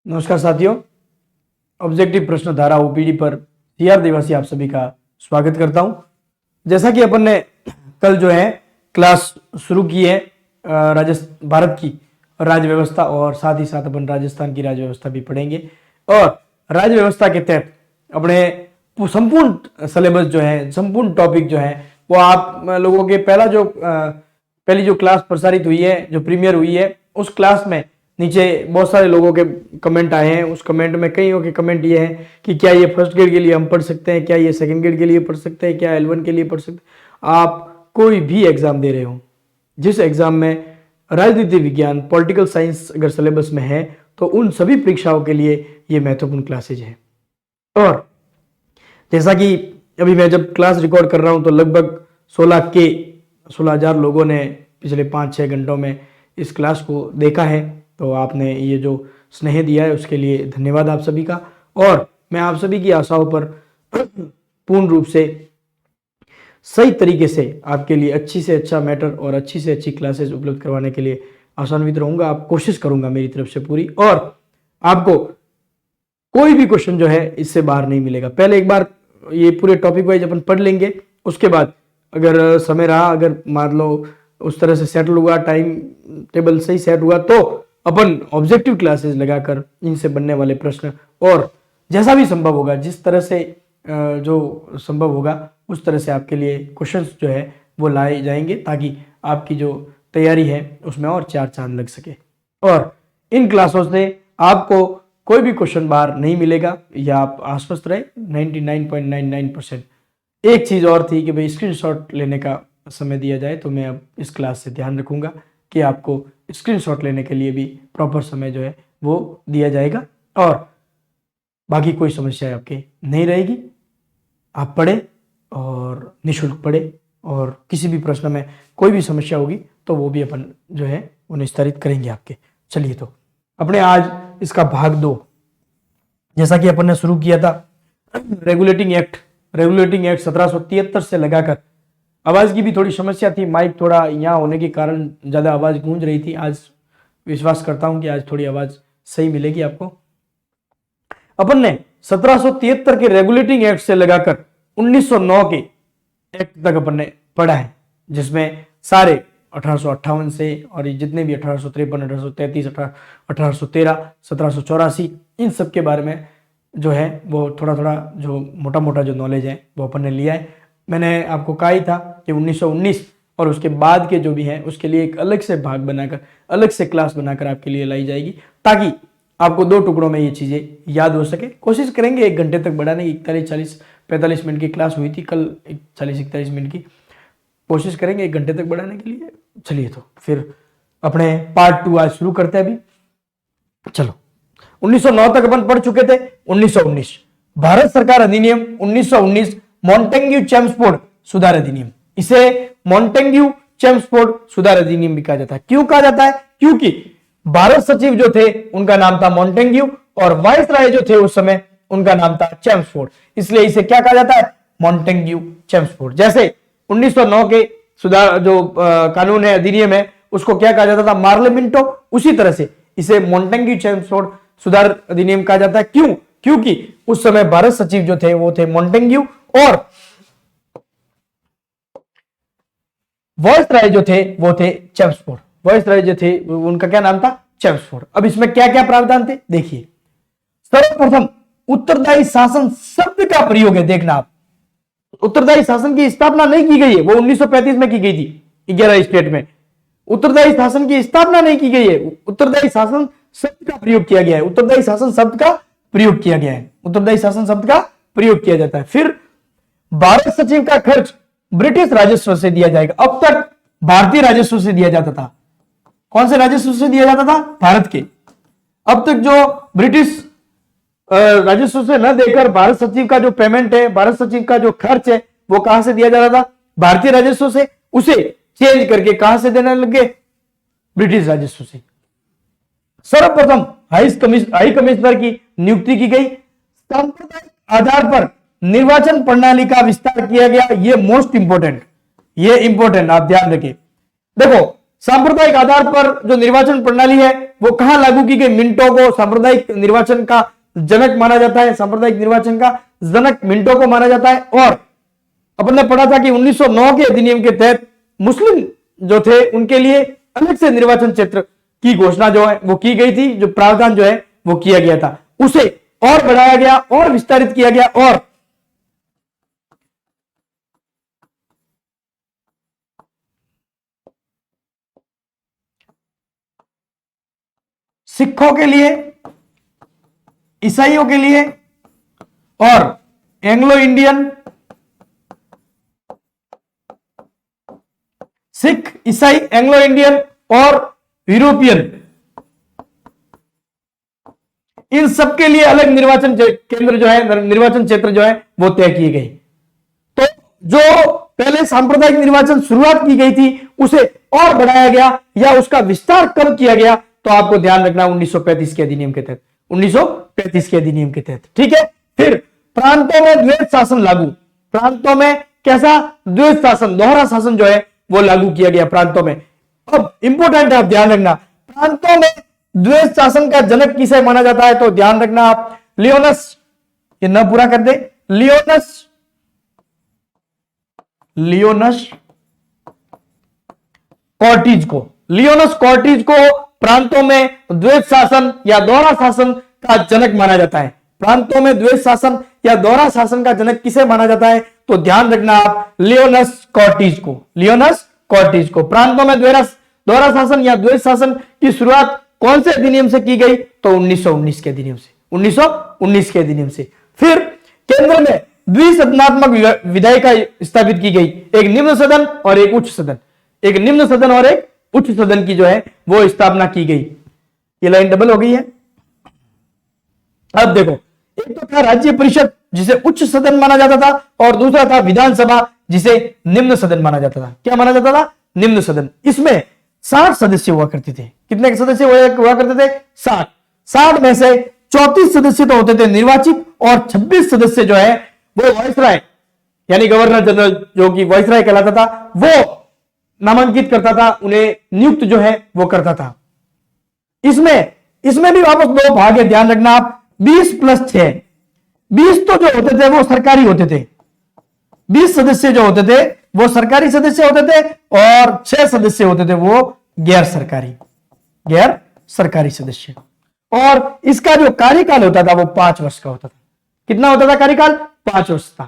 नमस्कार साथियों, ऑब्जेक्टिव प्रश्न धारा ओपीडी पर सीआर देवासी आप सभी का स्वागत करता हूं। जैसा कि अपन ने कल जो है क्लास शुरू की है राजस्थान भारत की राज्य व्यवस्था और साथ ही साथ अपन राजस्थान की राज्य व्यवस्था भी पढ़ेंगे और राज्य व्यवस्था के तहत अपने संपूर्ण सिलेबस जो है, संपूर्ण टॉपिक जो है वो आप लोगों के पहली जो क्लास प्रसारित हुई है, जो प्रीमियर हुई है, उस क्लास में नीचे बहुत सारे लोगों के कमेंट आए हैं। उस कमेंट में कईयों के कमेंट ये हैं कि क्या ये फर्स्ट ग्रेड के लिए हम पढ़ सकते हैं, क्या ये सेकंड ग्रेड के लिए पढ़ सकते हैं, क्या L1 के लिए पढ़ सकते हैं। आप कोई भी एग्जाम दे रहे हो, जिस एग्जाम में राजनीति विज्ञान, पॉलिटिकल साइंस अगर सिलेबस में है तो उन सभी परीक्षाओं के लिए ये महत्वपूर्ण क्लासेज है। और जैसा कि अभी मैं जब क्लास रिकॉर्ड कर रहा हूं तो लगभग 16,000 लोगों ने पिछले 5-6 घंटों में इस क्लास को देखा है। तो आपने ये जो स्नेह दिया है उसके लिए धन्यवाद आप सभी का। और मैं आप सभी की आशाओं पर पूर्ण रूप से सही तरीके से आपके लिए अच्छी से अच्छा मैटर और अच्छी से अच्छी क्लासेस उपलब्ध करवाने के लिए आशान्वित रहूंगा। आप कोशिश करूंगा मेरी तरफ से पूरी, और आपको कोई भी क्वेश्चन जो है इससे बाहर नहीं मिलेगा। पहले एक बार ये पूरे टॉपिक वाइज अपन पढ़ लेंगे, उसके बाद अगर समय रहा, अगर मान लो उस तरह से सेटल हुआ, टाइम टेबल सही सेट हुआ, तो अपन ऑब्जेक्टिव क्लासेस लगाकर इनसे बनने वाले प्रश्न और जैसा भी संभव होगा, जिस तरह से जो संभव होगा उस तरह से आपके लिए क्वेश्चंस जो है वो लाए जाएंगे, ताकि आपकी जो तैयारी है उसमें और चार चांद लग सके। और इन क्लासों से आपको कोई भी क्वेश्चन बाहर नहीं मिलेगा, या आप आश्वस्त रहे 99.99%। एक चीज और थी कि भाई स्क्रीनशॉट लेने का समय दिया जाए, तो मैं अब इस क्लास से ध्यान रखूंगा कि आपको स्क्रीनशॉट लेने के लिए भी प्रॉपर समय जो है वो दिया जाएगा, और बाकी कोई समस्या आपके नहीं रहेगी। आप पढ़े और निःशुल्क पढ़े, और किसी भी प्रश्न में कोई भी समस्या होगी तो वो भी अपन जो है वो निस्तारित करेंगे आपके। चलिए, तो अपने आज इसका भाग 2, जैसा कि अपन ने शुरू किया था रेगुलेटिंग एक्ट 1773 से लगाकर, आवाज की भी थोड़ी समस्या थी, माइक थोड़ा यहाँ होने के कारण ज्यादा आवाज गूंज रही थी। आज विश्वास करता हूं कि आज थोड़ी आवाज सही मिलेगी आपको। अपन ने 1773 के रेगुलेटिंग एक्ट से लगाकर 1909 के एक्ट तक अपन ने पढ़ा है, जिसमें सारे 1858 से और जितने भी 1853, 1833, 1813, 1784, इन सब के बारे में जो है वो थोड़ा थोड़ा जो मोटा मोटा जो नॉलेज है वो अपन ने लिया है। मैंने आपको कहा ही था कि 1919 और उसके बाद के जो भी हैं उसके लिए एक अलग से भाग बनाकर, अलग से क्लास बनाकर आपके लिए लाई जाएगी, ताकि आपको 2 टुकड़ों में ये चीजें याद हो सके। कोशिश करेंगे 1 घंटे तक बढ़ाने की। 41, 40, 45 मिनट की क्लास हुई थी कल, 40-41 मिनट की कोशिश करेंगे 1 घंटे तक बढ़ाने के लिए। चलिए, तो फिर अपने पार्ट 2 आज शुरू करते हैं। अभी चलो, 1909 तक अपन पढ़ चुके थे। 1919 भारत सरकार अधिनियम 1919 मॉन्टेग्यू चेम्सफोर्ड सुधार अधिनियम, इसे मॉन्टेग्यू चेम्सफोर्ड सुधार अधिनियम भी कहा जाता है। क्यों कहा जाता है? क्योंकि भारत सचिव जो थे उनका नाम था मॉन्टेग्यू और वाइसराय जो थे उस समय उनका नाम था चेम्सफोर्ड, इसलिए इसे क्या कहा जाता है? Montagu Chelmsford. जैसे 1909 के सुधार जो कानून है, अधिनियम है, उसको क्या कहा जाता था? मार्लिमेंटो। उसी तरह से इसे मॉन्टेग्यू चेम्सफोर्ड सुधार अधिनियम कहा जाता है। क्यों? क्योंकि उस समय भारत सचिव जो थे वो थे मॉन्टेग्यू और वाइसराय जो थे वो थे चेम्सफोर्ड। वाइसराय जो थे उनका क्या नाम था? चेम्सफोर्ड। अब इसमें क्या क्या प्रावधान थे देखिए। सर्वप्रथम उत्तरदायी शासन शब्द का प्रयोग है। देखना आप, उत्तरदायी शासन की स्थापना नहीं की गई है, वो 1935 में की गई थी 11 स्टेट में। उत्तरदायी शासन की स्थापना नहीं की गई है, उत्तरदायी शासन शब्द का प्रयोग किया गया है। उत्तरदायी शासन शब्द का प्रयोग किया गया है, उत्तरदायी शासन शब्द का प्रयोग किया जाता है। फिर भारत सचिव का खर्च ब्रिटिश राजस्व से दिया जाएगा। अब तक भारतीय राजस्व से दिया जाता था। कौन से राजस्व से दिया जाता था? भारत के। अब तक जो ब्रिटिश राजस्व से न देकर भारत सचिव का जो पेमेंट है, भारत सचिव का जो खर्च है, वो कहां से दिया जाता था? भारतीय राजस्व से। उसे चेंज करके कहां से देने लगे? ब्रिटिश राजस्व से। सर्वप्रथम हाई कमिश्नर की नियुक्ति की गई। सांप्रदायिक आधार पर निर्वाचन प्रणाली का विस्तार किया गया। ये मोस्ट इंपोर्टेंट, ये इंपोर्टेंट, आप ध्यान रखिए। देखो, सांप्रदायिक आधार पर जो निर्वाचन प्रणाली है वो कहां लागू की गई? मिंटो को सांप्रदायिक निर्वाचन का जनक माना जाता है, सांप्रदायिक निर्वाचन का जनक मिंटो को माना जाता है। और अपन ने पढ़ा था कि 1909 के अधिनियम के तहत मुस्लिम जो थे उनके लिए अलग से निर्वाचन क्षेत्र की घोषणा जो है वो की गई थी, जो प्रावधान जो है वो किया गया था, उसे और बढ़ाया गया और विस्तारित किया गया। और सिखों के लिए, ईसाइयों के लिए और एंग्लो इंडियन, सिख, ईसाई, एंग्लो इंडियन और यूरोपियन, इन सबके लिए अलग निर्वाचन केंद्र जो है, निर्वाचन क्षेत्र जो है वो तय किए गए। तो जो पहले सांप्रदायिक निर्वाचन शुरुआत की गई थी उसे और बढ़ाया गया या उसका विस्तार कब किया गया? तो आपको ध्यान रखना 1935 के अधिनियम के तहत, 1935 के अधिनियम के तहत। ठीक है। फिर प्रांतों में द्वैध शासन लागू। प्रांतों में कैसा? द्वैध शासन, दोहरा शासन जो है वो लागू किया गया प्रांतों में। अब इंपॉर्टेंट है, आप ध्यान रखना, प्रांतों में द्वैध शासन का जनक किसे माना जाता है? तो ध्यान रखना आप, लियोनस, ये न पूरा कर दे, लियोनस कॉर्टिज को, लियोनस कॉर्टिज को प्रांतों में द्वैध शासन या दोहरा शासन का जनक माना जाता है। प्रांतों में द्वैध शासन या दोहरा शासन का जनक किसे माना जाता है? तो ध्यान रखना आप, लियोनस कॉर्टिज को, लियोनस कॉर्टिज को। प्रांतों में दोहरा शासन या द्वैध शासन की शुरुआत कौन से अधिनियम से की गई? तो 1919 के अधिनियम से, 1919 के अधिनियम से। फिर केंद्र में द्विसदनात्मक विधायिका स्थापित की गई, एक निम्न सदन और एक उच्च सदन, एक निम्न सदन और एक उच्च सदन की जो है वो स्थापना की गई। ये लाइन डबल हो गई है। अब देखो, एक तो था राज्य परिषद जिसे उच्च सदन माना जाता था और दूसरा था विधानसभा जिसे निम्न सदन माना जाता था। क्या माना जाता था? निम्न सदन। इसमें 60 सदस्य हुआ करते थे। कितने सदस्य हुआ करते थे? 60। 60 में से 34 सदस्य तो होते थे निर्वाचित और 26 सदस्य जो है वो वाइसराय यानी गवर्नर जनरल जो कि वाइसराय कहलाता था, वो नामांकित करता था, उन्हें नियुक्त जो है वो करता था। इसमें भी वापस दो भाग है, ध्यान रखना आप, 20+6। 20 तो जो होते थे वो सरकारी होते थे, 20 सदस्य जो होते थे वो सरकारी सदस्य होते थे और 6 सदस्य होते थे वो गैर सरकारी सदस्य। और इसका जो कार्यकाल होता था वो 5 वर्ष का होता था। कितना होता था कार्यकाल? 5 वर्ष था।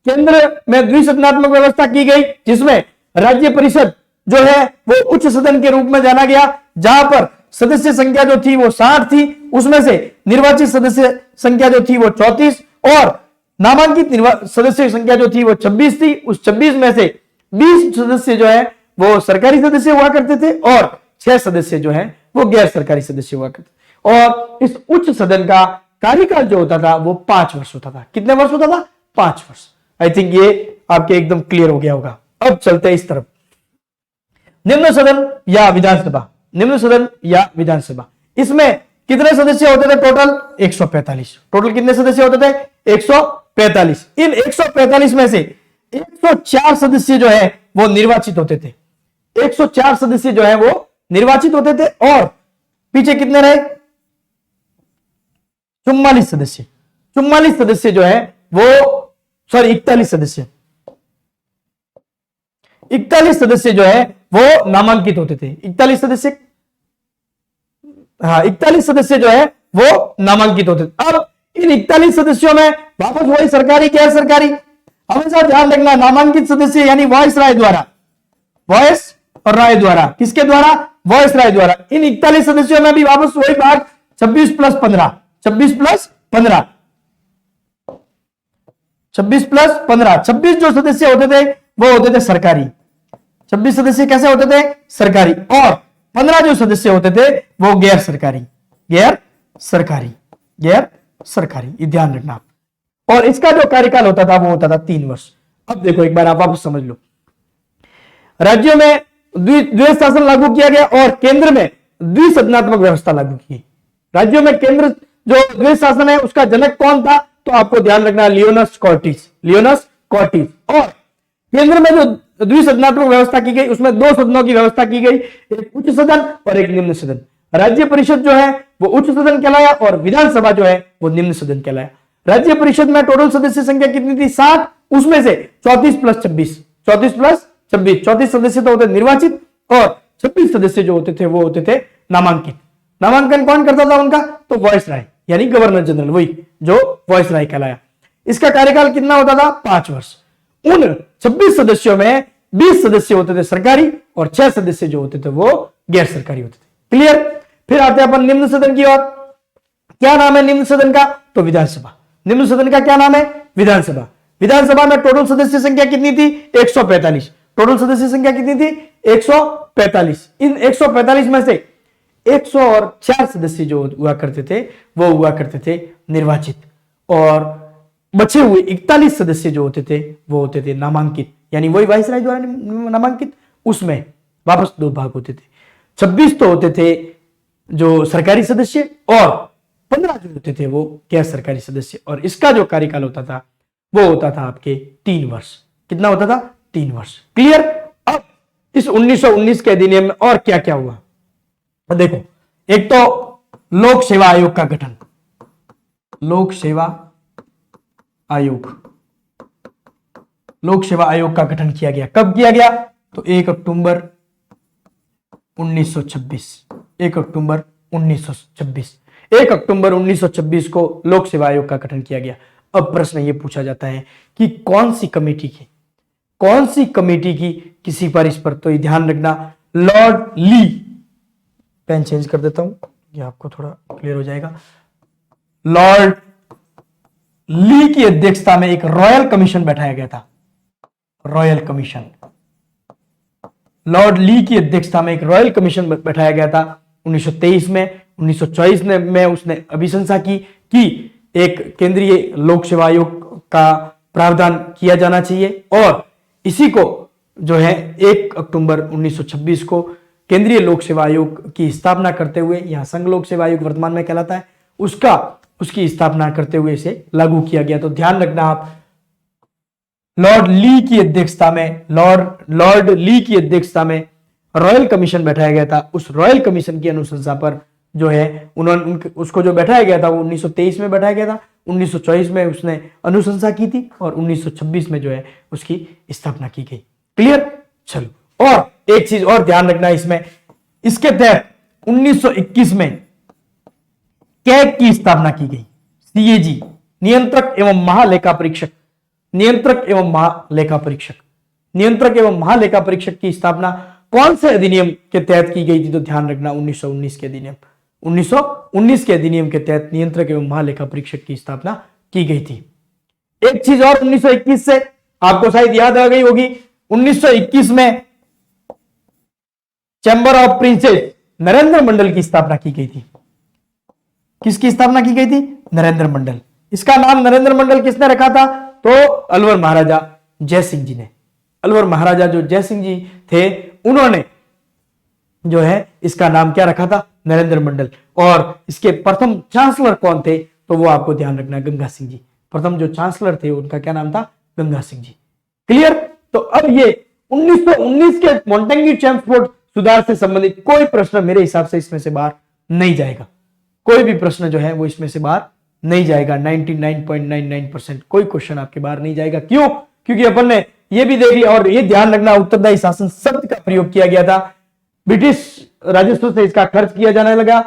केंद्र में द्विसदनात्मक व्यवस्था की गई जिसमें राज्य परिषद जो है वो उच्च सदन के रूप में जाना गया, जहां पर सदस्य संख्या जो थी वो 60 थी, उसमें से निर्वाचित सदस्य संख्या जो थी वो 34 और नामांकित सदस्य संख्या जो थी वो 26 थी। उस 26 में से 20 सदस्य जो है वो सरकारी सदस्य हुआ करते थे और 6 सदस्य जो है वो गैर सरकारी सदस्य हुआ करते थे। और इस उच्च सदन का कार्यकाल जो होता था वो 5 वर्ष होता था। कितने वर्ष होता था? 5 वर्ष। आई थिंक ये आपके एकदम क्लियर हो गया होगा। अब चलते हैं इस तरफ, निम्न सदन या विधानसभा। निम्न सदन या विधानसभा, इसमें कितने सदस्य होते थे? टोटल 145। टोटल कितने सदस्य होते थे? 145। इन 145 में से 104 सदस्य जो है वो निर्वाचित होते थे। 104 सदस्य जो है वो निर्वाचित होते थे और पीछे कितने रहे? 44 सदस्य। 44 सदस्य जो है वो 41 सदस्य, 41 सदस्य जो है वो नामांकित होते थे। 41 सदस्य, हाँ 41 सदस्य जो है वो नामांकित होते थे। अब इन 41 सदस्यों में वापस वही सरकारी गैर सरकारी, हमेशा ध्यान रखना, नामांकित सदस्य यानी वॉइस राय द्वारा, वॉइस और राय द्वारा, किसके द्वारा? वॉइस राय द्वारा। इन 41 सदस्यों में भी वापस वही बात, 26+15, 26+15, 26+15, 26 जो सदस्य होते थे वो होते थे सरकारी। 26 सदस्य कैसे होते थे? सरकारी। और 15 जो सदस्य होते थे वो गैर सरकारी, गैर सरकारी, गैर सरकारी। ये ध्यान रखना। और इसका जो कार्यकाल होता था वो होता था 3 वर्ष। अब देखो एक बार आप वापस समझ लो, राज्यों में द्वैध शासन लागू किया गया और केंद्र में द्विसदनात्मक व्यवस्था लागू की। राज्यों में केंद्र जो द्वैध शासन है उसका जनक कौन था? तो आपको ध्यान रखना, लियोनस कॉर्टिज, लियोनस कॉर्टिज। और केंद्र में जो द्विसदनात्मक व्यवस्था की गई, उसमें दो सदनों की व्यवस्था की गई, एक उच्च सदन और एक निम्न सदन। राज्य परिषद जो है वो उच्च सदन कहलाया और विधानसभा जो है वो निम्न सदन कहलाया। राज्य परिषद में टोटल सदस्य संख्या कितनी थी? 60, उसमें से 34 प्लस 26, 34 प्लस 26, 34 सदस्य तो होते निर्वाचित और 26 सदस्य जो होते थे वो होते थे नामांकित। नामांकन कौन करता था उनका? तो वॉइस राय यानी गवर्नर जनरल, वही जो वॉइस राय कहलाया। इसका कार्यकाल कितना होता था? 5 वर्ष। उन 26 सदस्यों में 20 सदस्य होते थे सरकारी और 6 सदस्य जो होते थे वो गैर सरकारी होते थे। क्लियर? फिर आते हैं अपन निम्न सदन की ओर। क्या नाम है निम्न सदन का? तो विधानसभा। निम्न सदन का क्या नाम है? विधानसभा। विधानसभा में टोटल सदस्य संख्या कितनी थी? 145। टोटल सदस्य संख्या कितनी थी? 145। इन 145 में से 104 सदस्य जो हुआ करते थे वो हुआ करते थे निर्वाचित और बचे हुए 41 सदस्य जो होते थे वो होते थे नामांकित, यानी वही वाइसराय द्वारा नामांकित। उसमें वापस दो भाग होते थे, 26 तो होते थे जो सरकारी सदस्य और 15 जो होते थे वो गैर सरकारी सदस्य। और इसका जो कार्यकाल होता था वो होता था आपके 3 वर्ष। कितना होता था? 3 वर्ष। क्लियर? अब इस 1919 के अधिनियम में और क्या क्या हुआ देखो। एक तो लोक सेवा आयोग का गठन, लोक सेवा आयोग, लोक सेवा आयोग का गठन किया गया। कब किया गया? तो 1 अक्टूबर 1926। 1 अक्टूबर 1926, 1 अक्टूबर 1926 को लोक सेवा आयोग का गठन किया गया। अब प्रश्न यह पूछा जाता है कि कौन सी कमेटी की, कौन सी कमेटी की किसी पर इस पर, तो ये ध्यान रखना लॉर्ड ली, पेन चेंज कर देता हूं ये आपको थोड़ा क्लियर हो जाएगा। लॉर्ड ली की अध्यक्षता में एक रॉयल कमीशन बैठाया गया था। रॉयल कमीशन, लॉर्ड ली की अध्यक्षता में एक रॉयल कमीशन बैठाया गया था 1923 में। 1924 में उसने अभिशंसा की कि एक केंद्रीय लोक सेवा आयोग का प्रावधान किया जाना चाहिए और इसी को जो है 1 अक्टूबर 1926 को केंद्रीय लोक सेवा आयोग की स्थापना करते हुए, यहां संघ लोक सेवा आयोग वर्तमान में कहलाता है, उसकी स्थापना करते हुए इसे लागू किया गया। तो ध्यान रखना आप, लॉर्ड ली की अध्यक्षता में, लॉर्ड ली की अध्यक्षता में रॉयल कमीशन बैठाया गया था। उस रॉयल कमीशन की अनुशंसा पर जो है उन्होंने उसको जो बैठाया गया था वो 1923 में बैठाया गया था, 1924 में उसने अनुशंसा की थी और 1926 में जो है उसकी स्थापना की गई। क्लियर? चलो, और एक चीज और ध्यान रखना इसमें, इसके तहत 1921 में कैग की स्थापना की गई। सीएजी, नियंत्रक एवं महालेखा परीक्षक, नियंत्रक एवं महालेखा परीक्षक, नियंत्रक एवं महालेखा परीक्षक की स्थापना कौन से अधिनियम के तहत की गई थी? तो ध्यान रखना 1919 के अधिनियम, 1919 के अधिनियम के तहत नियंत्रक एवं महालेखा परीक्षक की स्थापना की गई थी। एक चीज और 1921 से आपको शायद याद आ गई होगी, 1921 में चैंबर ऑफ प्रिंसेस नरेंद्र मंडल की स्थापना की गई थी। किसकी स्थापना की गई थी? नरेंद्र मंडल। इसका नाम नरेंद्र मंडल किसने रखा था? तो अलवर महाराजा जय सिंह जी ने। अलवर महाराजा जो जय सिंह जी थे उन्होंने जो है इसका नाम क्या रखा था? नरेंद्र मंडल। और इसके प्रथम चांसलर कौन थे? तो वो आपको ध्यान रखना, गंगा सिंह जी। प्रथम जो चांसलर थे उनका क्या नाम था? गंगा सिंह जी। क्लियर? तो अब ये 1919 के मोंटेग्यू चेम्सफोर्ड सुधार से संबंधित कोई प्रश्न मेरे हिसाब से इसमें से बाहर नहीं जाएगा। कोई भी प्रश्न जो है वो इसमें से बाहर नहीं जाएगा। 99.99% कोई क्वेश्चन आपके बाहर नहीं जाएगा। क्यों? क्योंकि अपन ने ये भी देख लिया, और ये ध्यान रखना उत्तरदायी शासन शब्द का प्रयोग किया गया था। ब्रिटिश राजस्व से इसका खर्च किया जाने लगा।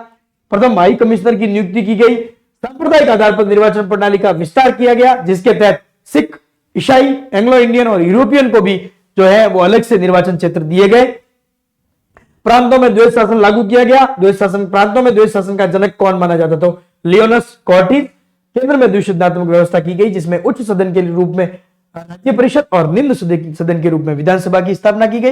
प्रथम हाई कमिश्नर की नियुक्ति की गई। सांप्रदायिक आधार पर निर्वाचन प्रणाली का विस्तार किया गया, जिसके तहत सिख, ईसाई, एंग्लो इंडियन और यूरोपियन को भी जो है वो अलग से निर्वाचन क्षेत्र दिए गए। प्रांतों में द्वैध शासन लागू किया गया। द्वैध शासन, प्रांतों में द्वैध शासन का जनक कौन माना जाता? तो लियोनस कॉर्टिज। केंद्र में द्विसदनात्मक व्यवस्था की गई, जिसमें उच्च सदन के रूप में राज्य परिषद और निम्न सदन के रूप में विधानसभा की स्थापना की गई।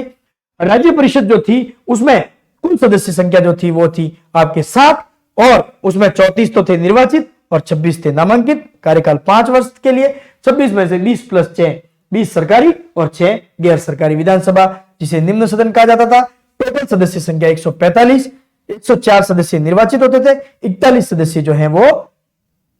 राज्य परिषद जो थी उसमें कुल सदस्य संख्या जो थी वो थी आपके 7 और उसमें 34 तो थे निर्वाचित और 26 थे नामांकित। कार्यकाल 5 वर्ष के लिए। 26 में से 20 प्लस 6, 20 सरकारी और 6 गैर सरकारी। विधानसभा जिसे निम्न सदन कहा जाता था। टोटल सदस्य संख्या 145, 104 सदस्य निर्वाचित होते थे, 41 सदस्य जो हैं वो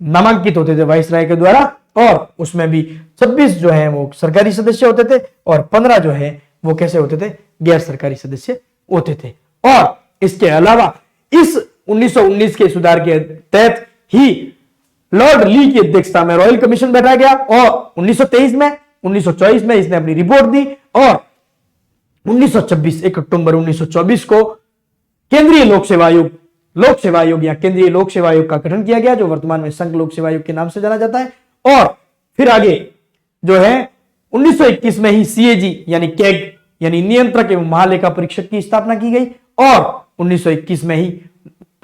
नामांकित होते थे वाइसराय के द्वारा, और उसमें भी 26 जो हैं वो सरकारी सदस्य होते थे और 15 जो है वो कैसे होते थे, गैर सरकारी सदस्य होते थे। और इसके अलावा इस 1919 के सुधार के तहत ही लॉर्ड ली की अध्यक्षता में रॉयल कमीशन बैठा गया और 1923 में 1924 में इसने अपनी रिपोर्ट दी और 1926 1 अक्टूबर 1924 को केंद्रीय लोक सेवा आयोग या केंद्रीय लोक सेवा आयोग का गठन किया गया, जो वर्तमान में संघ लोक सेवा आयोग के नाम से जाना जाता है। और फिर आगे जो है 1921 में ही सीएजी यानी कैग यानी नियंत्रक एवं महालेखा परीक्षक की स्थापना की गई और 1921 में ही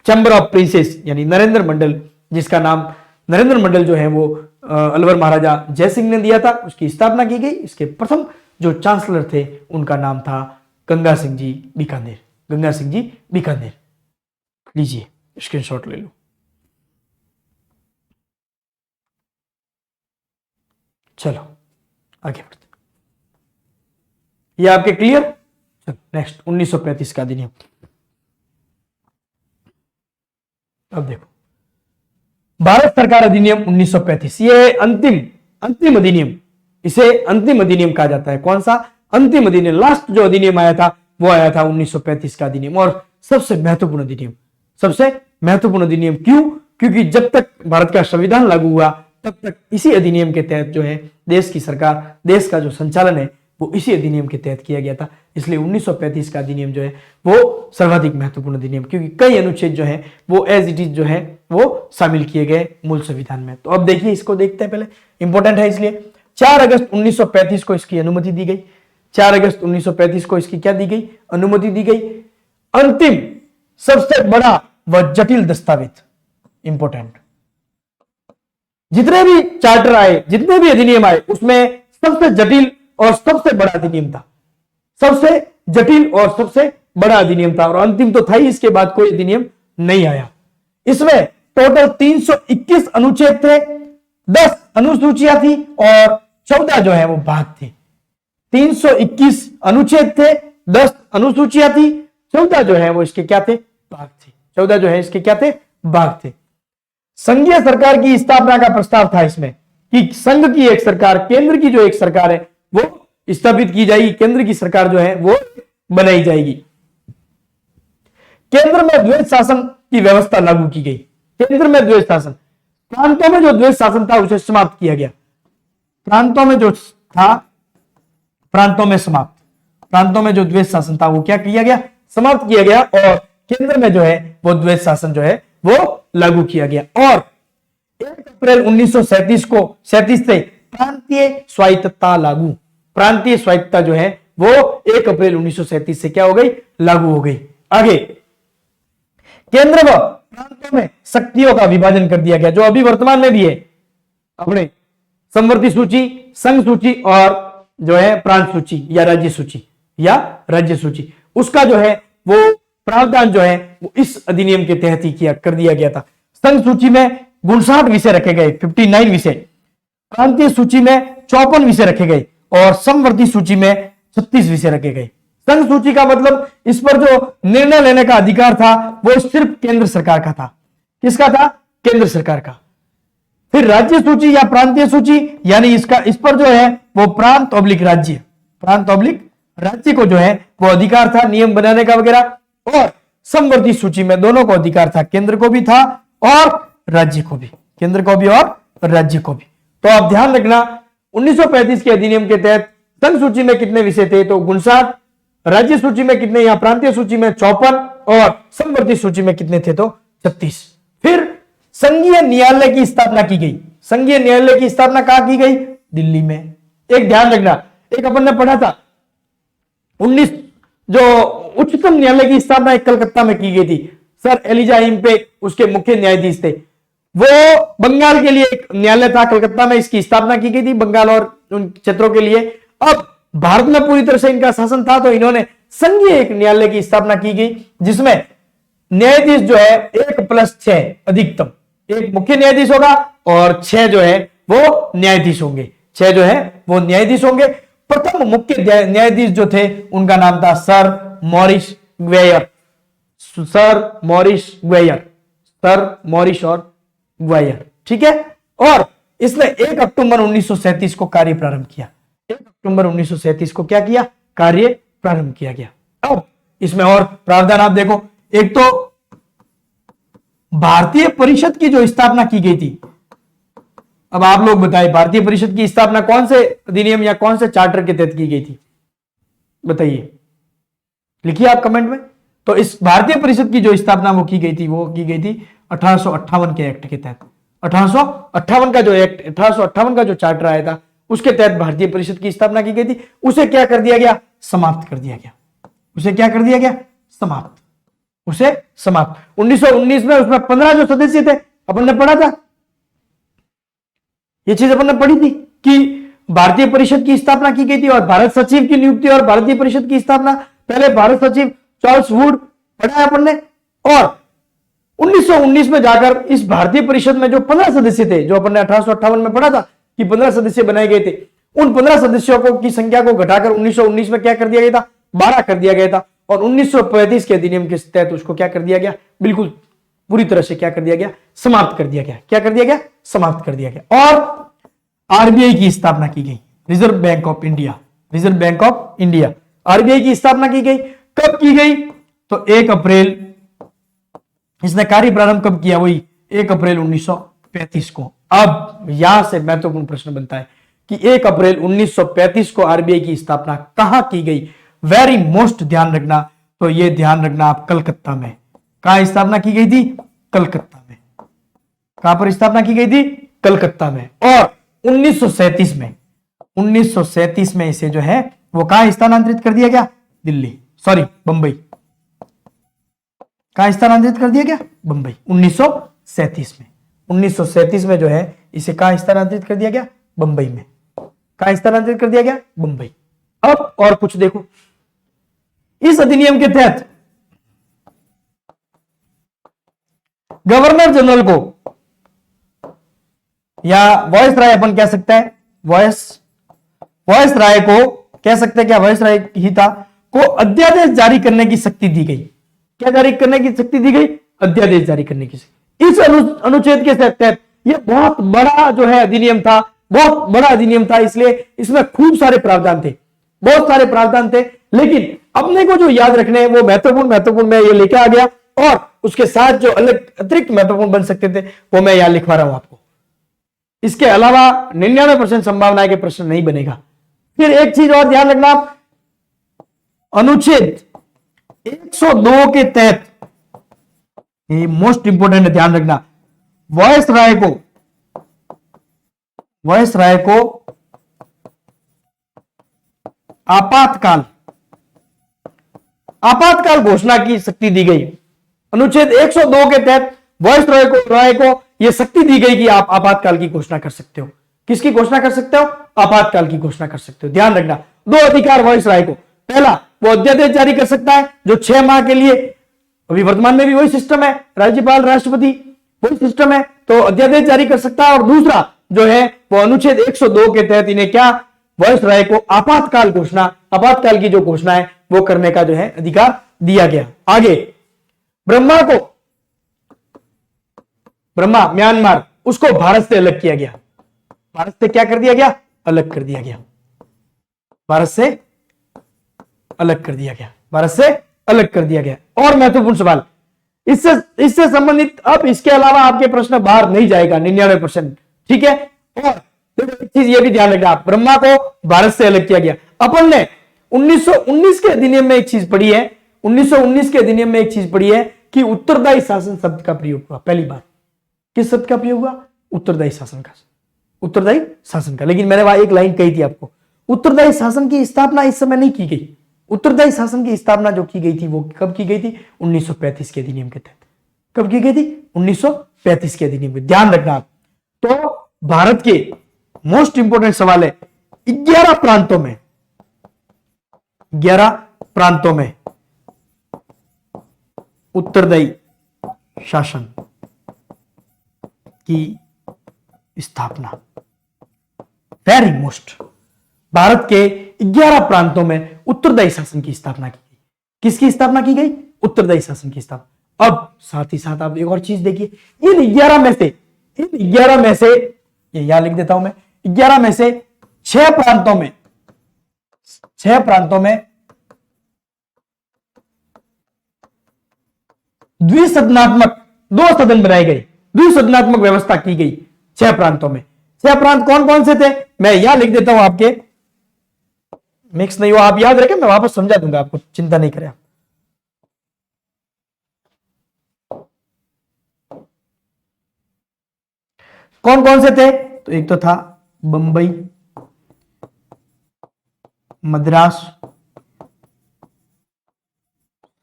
चैम्बर ऑफ प्रिंसेस यानी नरेंद्र मंडल, जिसका नाम नरेंद्र मंडल जो है वो अलवर महाराजा जयसिंह ने दिया था, उसकी स्थापना की गई। इसके प्रथम जो चांसलर थे उनका नाम था गंगा सिंह जी बीकानेर। गंगा सिंह जी बीकानेर, लीजिए स्क्रीनशॉट ले लो। चलो आगे बढ़ते, ये आपके क्लियर। चलो नेक्स्ट 1935 का अधिनियम। अब देखो भारत सरकार अधिनियम 1935, ये अंतिम अधिनियम, इसे अंतिम अधिनियम कहा जाता है। कौन सा अंतिम अधिनियम? लास्ट जो अधिनियम आया था वो आया था 1935 का अधिनियम और सबसे महत्वपूर्ण अधिनियम। सबसे महत्वपूर्ण अधिनियम क्यों? क्योंकि जब तक भारत का संविधान लागू हुआ तब तक इसी अधिनियम के तहत जो है देश की सरकार, देश का जो संचालन है वो इसी अधिनियम के तहत किया गया था। इसलिए 1935 का अधिनियम जो है वो सर्वाधिक महत्वपूर्ण अधिनियम, क्योंकि कई अनुच्छेद जो है वो एज इट इज जो है वो शामिल किए गए मूल संविधान में। तो अब देखिए, इसको देखते हैं, पहले इंपॉर्टेंट है इसलिए। 4 अगस्त 1935 को इसकी अनुमति दी गई। 4 अगस्त 1935 को इसकी क्या दी गई? अनुमति दी गई। अंतिम सबसे बड़ा व जटिल दस्तावेज, इंपॉर्टेंट, जितने भी चार्टर आए, जितने भी अधिनियम आए, उसमें सबसे जटिल और सबसे बड़ा अधिनियम था। सबसे जटिल और सबसे बड़ा अधिनियम था और अंतिम तो था ही, इसके बाद कोई अधिनियम नहीं आया। इसमें टोटल 321 अनुच्छेद थे, 10 अनुसूचियां थी और 14 जो है वो भाग थे। 321 अनुच्छेद थे, 10 अनुसूचियां थी, 14 जो है वो इसके क्या थे? भाग थे। 14 जो है इसके क्या थे? भाग थे। संघीय सरकार की स्थापना का प्रस्ताव था इसमें कि संघ की एक सरकार, केंद्र की जो एक सरकार है वो स्थापित की जाएगी, केंद्र की सरकार जो है वो बनाई जाएगी। केंद्र में द्वैध शासन की व्यवस्था लागू की गई। केंद्र में द्वैध शासन, प्रांतों में जो द्वैध शासन था उसे समाप्त किया गया। प्रांतों में जो था, प्रांतों में समाप्त, प्रांतों में जो द्वैध शासन था वो क्या किया गया? समाप्त किया गया और केंद्र में जो है वो द्वैध शासन जो है वो लागू किया गया। और 1 अप्रैल 1937 से प्रांतीय स्वायत्तता लागू, प्रांतीय स्वायत्तता जो है वो 1 अप्रैल 1937 से क्या हो गई? लागू हो गई। आगे केंद्र व प्रांतों में शक्तियों का विभाजन कर दिया गया, जो अभी वर्तमान में भी है। अपने समवर्ती सूची, संघ सूची और जो है प्रांत सूची या राज्य सूची, उसका जो है वो प्रावधान जो है वो इस अधिनियम के तहत ही कर दिया गया था। संघ सूची में 59 विषय रखे गए, 59 विषय। प्रांतीय सूची में 54 विषय रखे गए और समवर्ती सूची में 36 विषय रखे गए। संघ सूची का मतलब इस पर जो निर्णय लेने का अधिकार था वो सिर्फ केंद्र सरकार का था। किसका था? केंद्र सरकार का। फिर राज्य सूची या प्रांतीय सूची, यानी इस पर जो है वो प्रांत ऑब्लिक राज्य को जो है वो अधिकार था नियम बनाने का वगैरह। और समवर्ती सूची में दोनों को अधिकार था, केंद्र को भी था और राज्य को भी, केंद्र को भी और राज्य को भी। तो आप ध्यान रखना, 1935 के अधिनियम के तहत संघ सूची में कितने विषय थे? तो 59, राज्य सूची में कितने या प्रांतीय सूची में 54 और समवर्ती सूची में कितने थे? तो 36। फिर संघीय न्यायालय की स्थापना की गई। संघीय न्यायालय की स्थापना कहां की गई? दिल्ली में। एक ध्यान रखना, एक अपन ने पढ़ा था 19 जो उच्चतम न्यायालय की स्थापना एक कलकत्ता में की गई थी। सर एलिजा हिम्पे उसके मुख्य न्यायाधीश थे। वो बंगाल के लिए एक न्यायालय था, कलकत्ता में इसकी स्थापना की गई थी, बंगाल और उन क्षेत्रों के लिए। अब भारत में पूरी तरह से इनका शासन था, तो इन्होंने संघीय एक न्यायालय की स्थापना की गई, जिसमें न्यायाधीश जो है 1+6 अधिकतम, एक मुख्य न्यायाधीश होगा और 6 जो है वो न्यायाधीश होंगे। 6 जो है वो न्यायाधीश होंगे। प्रथम मुख्य न्यायाधीश जो थे उनका नाम था सर मॉरिस ग्वेयर। सर मॉरिस और ग्वेयर, ठीक है। और इसने 1 अक्टूबर 1937 को कार्य प्रारंभ किया। 1 अक्टूबर 1937 को क्या किया? कार्य प्रारंभ किया गया। अब इसमें और प्रावधान आप देखो, एक तो भारतीय परिषद की जो स्थापना की गई थी। अब आप लोग बताइए, भारतीय परिषद की स्थापना कौन से अधिनियम या कौन से चार्टर के तहत की गई थी, बताइए, लिखिए आप कमेंट में। तो इस भारतीय परिषद की जो स्थापना वो की गई थी 1858 के एक्ट के तहत। 1858 का जो एक्ट, 1858 का जो चार्टर आया था, उसके तहत भारतीय परिषद की स्थापना की गई थी। उसे क्या कर दिया गया, समाप्त कर दिया गया। उसे क्या कर दिया गया, समाप्त, उसे समाप्त। 1919 में उसमें 15 जो सदस्य थे, अपन ने पढ़ा था, ये चीज अपन ने पढ़ी थी कि भारतीय परिषद की स्थापना की गई थी और भारत सचिव की नियुक्ति और भारतीय परिषद की स्थापना, पहले भारत सचिव चार्ल्स वुड पढ़ा है अपन ने। और 1919 में जाकर इस भारतीय परिषद में जो 15 सदस्य थे, जो अपन ने 1858 में पढ़ा था कि 15 सदस्य बनाए गए थे, उन 15 सदस्यों को की संख्या को घटाकर 1919 में क्या कर दिया गया था, 12 कर दिया गया था। और 1935 के अधिनियम के तहत उसको क्या कर दिया गया, बिल्कुल पूरी तरह से क्या कर दिया गया, समाप्त कर दिया गया। क्या कर दिया गया, समाप्त कर दिया गया। और आरबीआई की स्थापना की गई, reserve bank of India, reserve bank of India, RBI की स्थापना की गई। कब की गई, तो 1 अप्रैल, इसने कार्य प्रारंभ कब किया, वही 1 अप्रैल 1935 को। अब यहां से महत्वपूर्ण प्रश्न बनता है कि 1 अप्रैल 1935 को आरबीआई की स्थापना कहां की गई। वेरी मोस्ट ध्यान रखना, तो यह ध्यान रखना आप, कलकत्ता में। कहां स्थापना की गई थी, कलकत्ता में। कहां पर स्थापना की गई थी, कलकत्ता में। और 1937 में, 1937 में इसे जो है वो कहां स्थानांतरित कर दिया गया, दिल्ली, सॉरी बंबई। कहां स्थानांतरित कर दिया गया, बंबई, 1937 में। 1937 में जो है इसे कहां स्थानांतरित कर दिया गया, बंबई में। कहां स्थानांतरित कर दिया गया, बंबई। अब और कुछ देखो, इस अधिनियम के तहत गवर्नर जनरल को या वॉइस राय अपन कह सकते हैं, वॉइस राय को कह सकते हैं, क्या वॉइस राय ही था, को अध्यादेश जारी करने की शक्ति दी गई। क्या जारी करने की शक्ति दी गई, अध्यादेश जारी करने की शक्ति। इस अनुच्छेद के तहत यह बहुत बड़ा जो है अधिनियम था, बहुत बड़ा अधिनियम था, इसलिए इसमें खूब सारे प्रावधान थे, बहुत सारे प्रावधान थे। लेकिन अपने को जो याद रखने हैं वो महत्वपूर्ण मैं ये लेके आ गया, और उसके साथ जो अलग अतिरिक्त महत्वपूर्ण बन सकते थे वो मैं यहां लिखवा रहा हूं आपको। इसके अलावा 99% संभावना है कि प्रश्न नहीं बनेगा। फिर एक चीज और ध्यान रखना आप, अनुच्छेद 102 के तहत, ये मोस्ट इंपोर्टेंट है, ध्यान रखना, वॉइस राय को आपातकाल घोषणा की शक्ति दी गई। अनुच्छेद 102 के तहत वॉइस राय को यह शक्ति दी गई कि आप आपातकाल की घोषणा कर सकते हो। किसकी घोषणा कर सकते हो, आपातकाल की घोषणा कर सकते हो। ध्यान रखना, 2 अधिकार वॉइस राय को, पहला वो अध्यादेश जारी कर सकता है जो 6 माह के लिए, अभी वर्तमान में भी वही सिस्टम है, राज्यपाल राष्ट्रपति वही सिस्टम है, तो अध्यादेश जारी कर सकता है। और दूसरा जो है वो अनुच्छेद 102 के तहत इन्हें क्या, वॉइस राय को आपातकाल की जो घोषणा है वो करने का जो है अधिकार दिया गया। आगे ब्रह्मा म्यांमार, उसको भारत से अलग किया गया। भारत से क्या कर दिया गया, अलग कर दिया गया। भारत से अलग कर दिया गया, भारत से अलग कर दिया गया। और महत्वपूर्ण सवाल इससे संबंधित, अब इसके अलावा आपके प्रश्न बाहर नहीं जाएगा 99%, ठीक है। और एक चीज ये भी ध्यान रखना, ब्रह्मा को भारत से अलग किया गया। अपन ने 1919 के अधिनियम में एक चीज पढ़ी है, 1919 के अधिनियम में एक चीज पढ़ी है कि उत्तरदायी शासन शब्द का प्रयोग हुआ पहली बार। किस शब्द का प्रयोग हुआ, उत्तरदायी शासन का। लेकिन मैंने वहां एक लाइन कही थी आपको, उत्तरदायी शासन की स्थापना इस समय नहीं की गई। उत्तरदायी शासन की स्थापना जो की गई थी वो कब की गई थी, 1935 के अधिनियम के तहत। कब की गई थी, 1935 के अधिनियम में। ध्यान रखना आप। तो भारत के मोस्ट इंपोर्टेंट सवाल है, 11 प्रांतों में उत्तरदायी शासन की स्थापना, वेरी मोस्ट, भारत के 11 प्रांतों में उत्तरदायी शासन की स्थापना की गई। किसकी स्थापना की गई, उत्तरदायी शासन की स्थापना। अब साथ ही साथ आप एक और चीज देखिए, इन 11 में से ये यहां लिख देता हूं मैं, 11 में से 6 6 प्रांतों में द्विसदनात्मक 2 सदन बनाए गए, द्विसदनात्मक व्यवस्था की गई 6 प्रांतों में। 6 प्रांत कौन कौन से थे, मैं यहां लिख देता हूं, आपके मिक्स नहीं हो, आप याद रखें, मैं वापस समझा दूंगा आपको, चिंता नहीं करें आप। कौन कौन से थे, तो एक तो था बंबई, मद्रास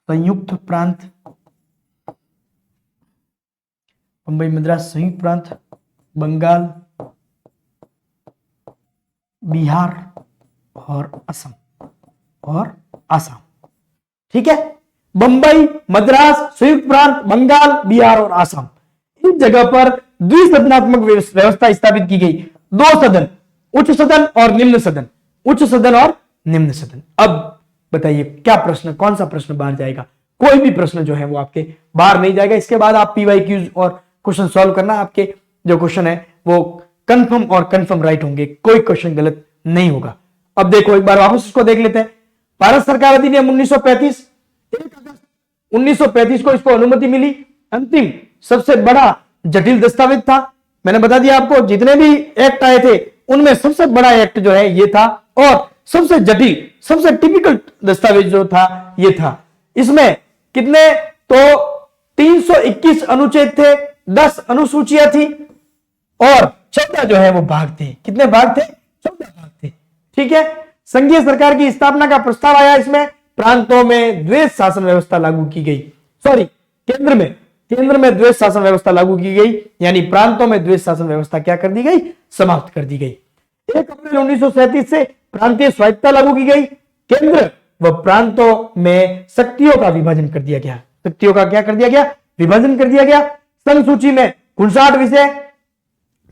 संयुक्त प्रांत, बंबई मद्रास संयुक्त प्रांत, बंगाल, बिहार और असम, और आसाम। ठीक है, बंबई, मद्रास संयुक्त प्रांत, बंगाल, बिहार और आसाम, इन जगह पर द्विसदनात्मक व्यवस्था स्थापित की गई। 2 सदन, उच्च सदन और निम्न सदन, उच्च सदन और निम्न सदन। अब बताइए क्या प्रश्न, कौन सा प्रश्न बाहर जाएगा, कोई भी प्रश्न जो है वो आपके बाहर नहीं जाएगा। इसके बाद आप पीवाईक्यूज और क्वेश्चन सॉल्व करना, आपके जो क्वेश्चन है वो कंफर्म और कंफर्म राइट होंगे, कोई क्वेश्चन गलत नहीं होगा। अब देखो एक बार वापस इसको देख लेते हैं। भारत सरकार अधिनियम 1935, 1 अगस्त 1935 को इसको अनुमति मिली। अंतिम सबसे बड़ा जटिल दस्तावेज था, मैंने बता दिया आपको, जितने भी एक्ट आए थे उनमें सबसे बड़ा एक्ट जो है ये था, और सबसे जटिल, सबसे टिपिकल दस्तावेज जो था ये था। इसमें कितने, तो 321 अनुच्छेद थे, 10 अनुसूचियां थी और 14 जो है वो भाग थे। कितने भाग थे, 14 भाग थे। ठीक है, संघीय सरकार की स्थापना का प्रस्ताव आया। इसमें प्रांतों में द्वैध शासन व्यवस्था लागू की गई, सॉरी केंद्र में द्वैध शासन व्यवस्था लागू की गई, यानी प्रांतों में द्वैध शासन व्यवस्था क्या कर दी गई, समाप्त कर दी गई। 1 अप्रैल 1937 से प्रांतीय स्वायत्तता लागू की गई। केंद्र व प्रांतों में शक्तियों का विभाजन कर दिया गया, शक्तियों का क्या कर दिया गया, विभाजन कर दिया गया। संघ सूची में 59 विषय,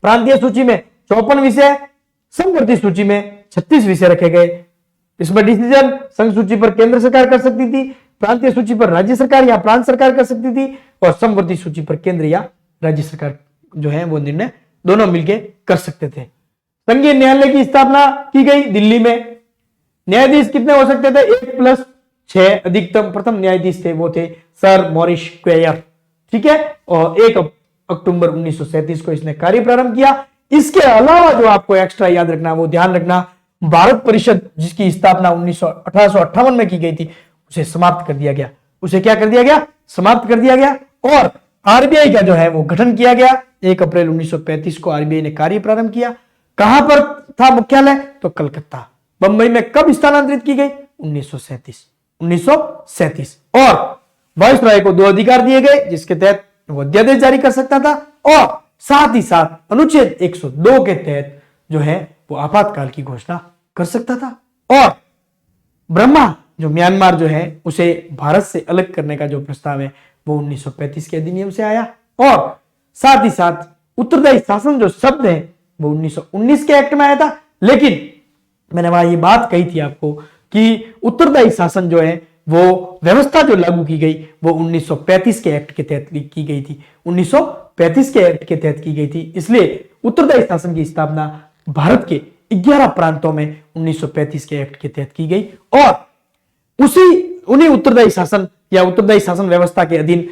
प्रांतीय सूची में 54 विषय, समवर्ती सूची में 36 विषय रखे गए। इसमें डिसीजन संघ सूची पर केंद्र सरकार कर सकती थी, प्रांतीय सूची पर राज्य सरकार या प्रांत सरकार कर सकती थी, और समवर्ती सूची पर केंद्र या राज्य सरकार जो है वो निर्णय दोनों मिलकर कर सकते थे। संघीय न्यायालय की स्थापना की गई दिल्ली में। न्यायाधीश कितने हो सकते थे, 1+6 अधिकतम। प्रथम न्यायाधीश थे वो थे सर मॉरिस क्वेयर। ठीक है, और 1 अक्टूबर 1937 को इसने कार्य प्रारंभ किया। इसके अलावा जो आपको एक्स्ट्रा याद रखना, वो ध्यान रखना, भारत परिषद जिसकी स्थापना 1858 में की गई थी, उसे समाप्त कर दिया गया। उसे क्या कर दिया गया, समाप्त कर दिया गया। और आरबीआई का जो है वो गठन किया गया। 1 अप्रैल 1935 को आरबीआई ने कार्य प्रारंभ किया। कहां पर था मुख्यालय, तो कलकत्ता। बंबई में कब स्थानांतरित की गई, 1937। और वायसराय को 2 अधिकार दिए गए, जिसके तहत वो अध्यादेश जारी कर सकता था, और साथ ही साथ अनुच्छेद 102 के तहत जो है वो आपातकाल की घोषणा कर सकता था। और ब्रह्मा जो म्यांमार जो है उसे भारत से अलग करने का जो प्रस्ताव है वो 1935 के अधिनियम से आया। और साथ ही साथ उत्तरदायी शासन जो शब्द है वो 1919 के एक्ट में आया था। लेकिन मैंने वहां ये बात कही थी आपको कि उत्तरदायी शासन जो है वो व्यवस्था जो लागू की गई वो 1935 के एक्ट के तहत की गई थी, 1935 के एक्ट के तहत की गई थी। इसलिए उत्तरदायी शासन की स्थापना भारत के 11 प्रांतों में 1935 के एक्ट के तहत की गई। और उन्हीं उत्तरदायी शासन या उत्तरदायी शासन व्यवस्था के अधीन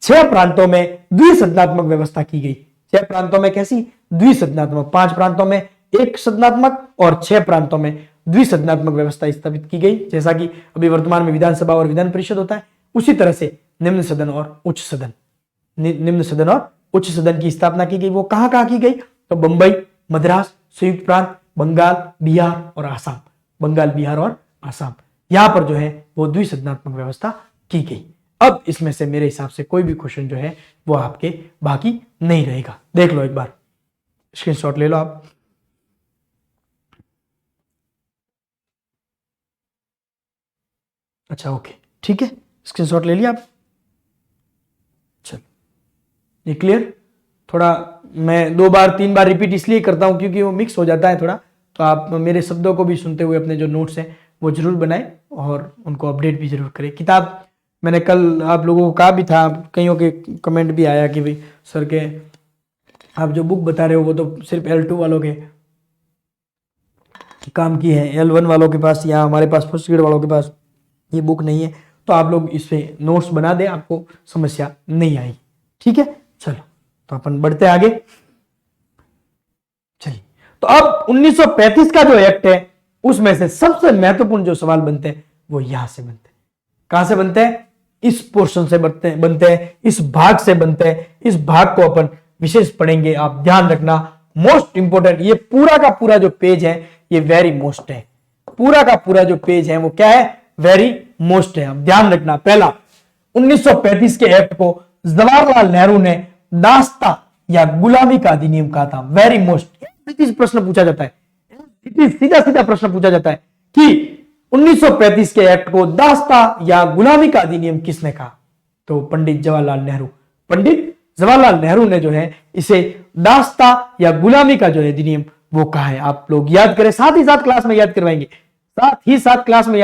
6 प्रांतों में द्विसदनात्मक व्यवस्था की गई। 6 प्रांतों में कैसी, द्विसदनात्मक। 5 प्रांतों में एक सदनात्मक और 6 प्रांतों में द्विसदनात्मक व्यवस्था स्थापित की गई। जैसा कि अभी वर्तमान में विधानसभा और विधान परिषद होता है, उसी तरह से निम्न सदन और उच्च सदन, निम्न सदन और उच्च सदन की स्थापना की गई। वो कहां कहां की गई, तो बंबई, मद्रास संयुक्त प्रांत, बंगाल, बिहार और आसाम, बंगाल, बिहार और आसाम, यहां पर जो है वो द्विसदनात्मक व्यवस्था की गई। अब इसमें से मेरे हिसाब से कोई भी क्वेश्चन जो है वो आपके बाकी नहीं रहेगा। देख लो एक बार, स्क्रीनशॉट ले लो आप। अच्छा ओके, ठीक है, स्क्रीनशॉट ले लिया आप। चलो ये क्लियर। थोड़ा मैं 2 बार 3 बार रिपीट इसलिए करता हूं क्योंकि वो मिक्स हो जाता है थोड़ा, तो आप मेरे शब्दों को भी सुनते हुए अपने जो नोट्स हैं वो जरूर बनाएं और उनको अपडेट भी जरूर करें। किताब मैंने कल आप लोगों को कहा भी था, कईयों के कमेंट भी आया कि भाई सर के आप जो बुक बता रहे हो वो तो सिर्फ L2 वालों के काम की है। L1 वालों के पास या हमारे पास फर्स्ट ग्रेड वालों के पास ये बुक नहीं है तो आप लोग इस पे नोट्स बना दें, आपको समस्या नहीं आएगी। ठीक है, चलो तो अपन बढ़ते आगे। चलिए, तो अब 1935 का जो एक्ट है उसमें से सबसे महत्वपूर्ण जो सवाल बनते हैं वो यहां से बनते हैं। कहां से बनते हैं? इस पोर्शन से बनते हैं, इस भाग से बनते हैं। इस भाग को अपन विशेष पढ़ेंगे, आप ध्यान रखना। मोस्ट इंपोर्टेंट, ये पूरा का पूरा जो पेज है ये वेरी मोस्ट है। पूरा का पूरा जो पेज है वो क्या है? वेरी मोस्ट है। आप ध्यान रखना। पहला, 1935 के एक्ट को जवाहरलाल नेहरू ने दास्ता या गुलामी का अधिनियम कहा था। वेरी मोस्ट प्रश्न पूछा जाता है, सीधा सीधा प्रश्न पूछा जाता है कि 1935 के एक्ट को दास्ता या गुलामी का अधिनियम किसने कहा? तो पंडित जवाहरलाल नेहरू। पंडित जवाहरलाल नेहरू ने जो है इसे दास्ता या गुलामी का जो है अधिनियम वो कहा है। आप लोग याद करें, साथ ही साथ क्लास में याद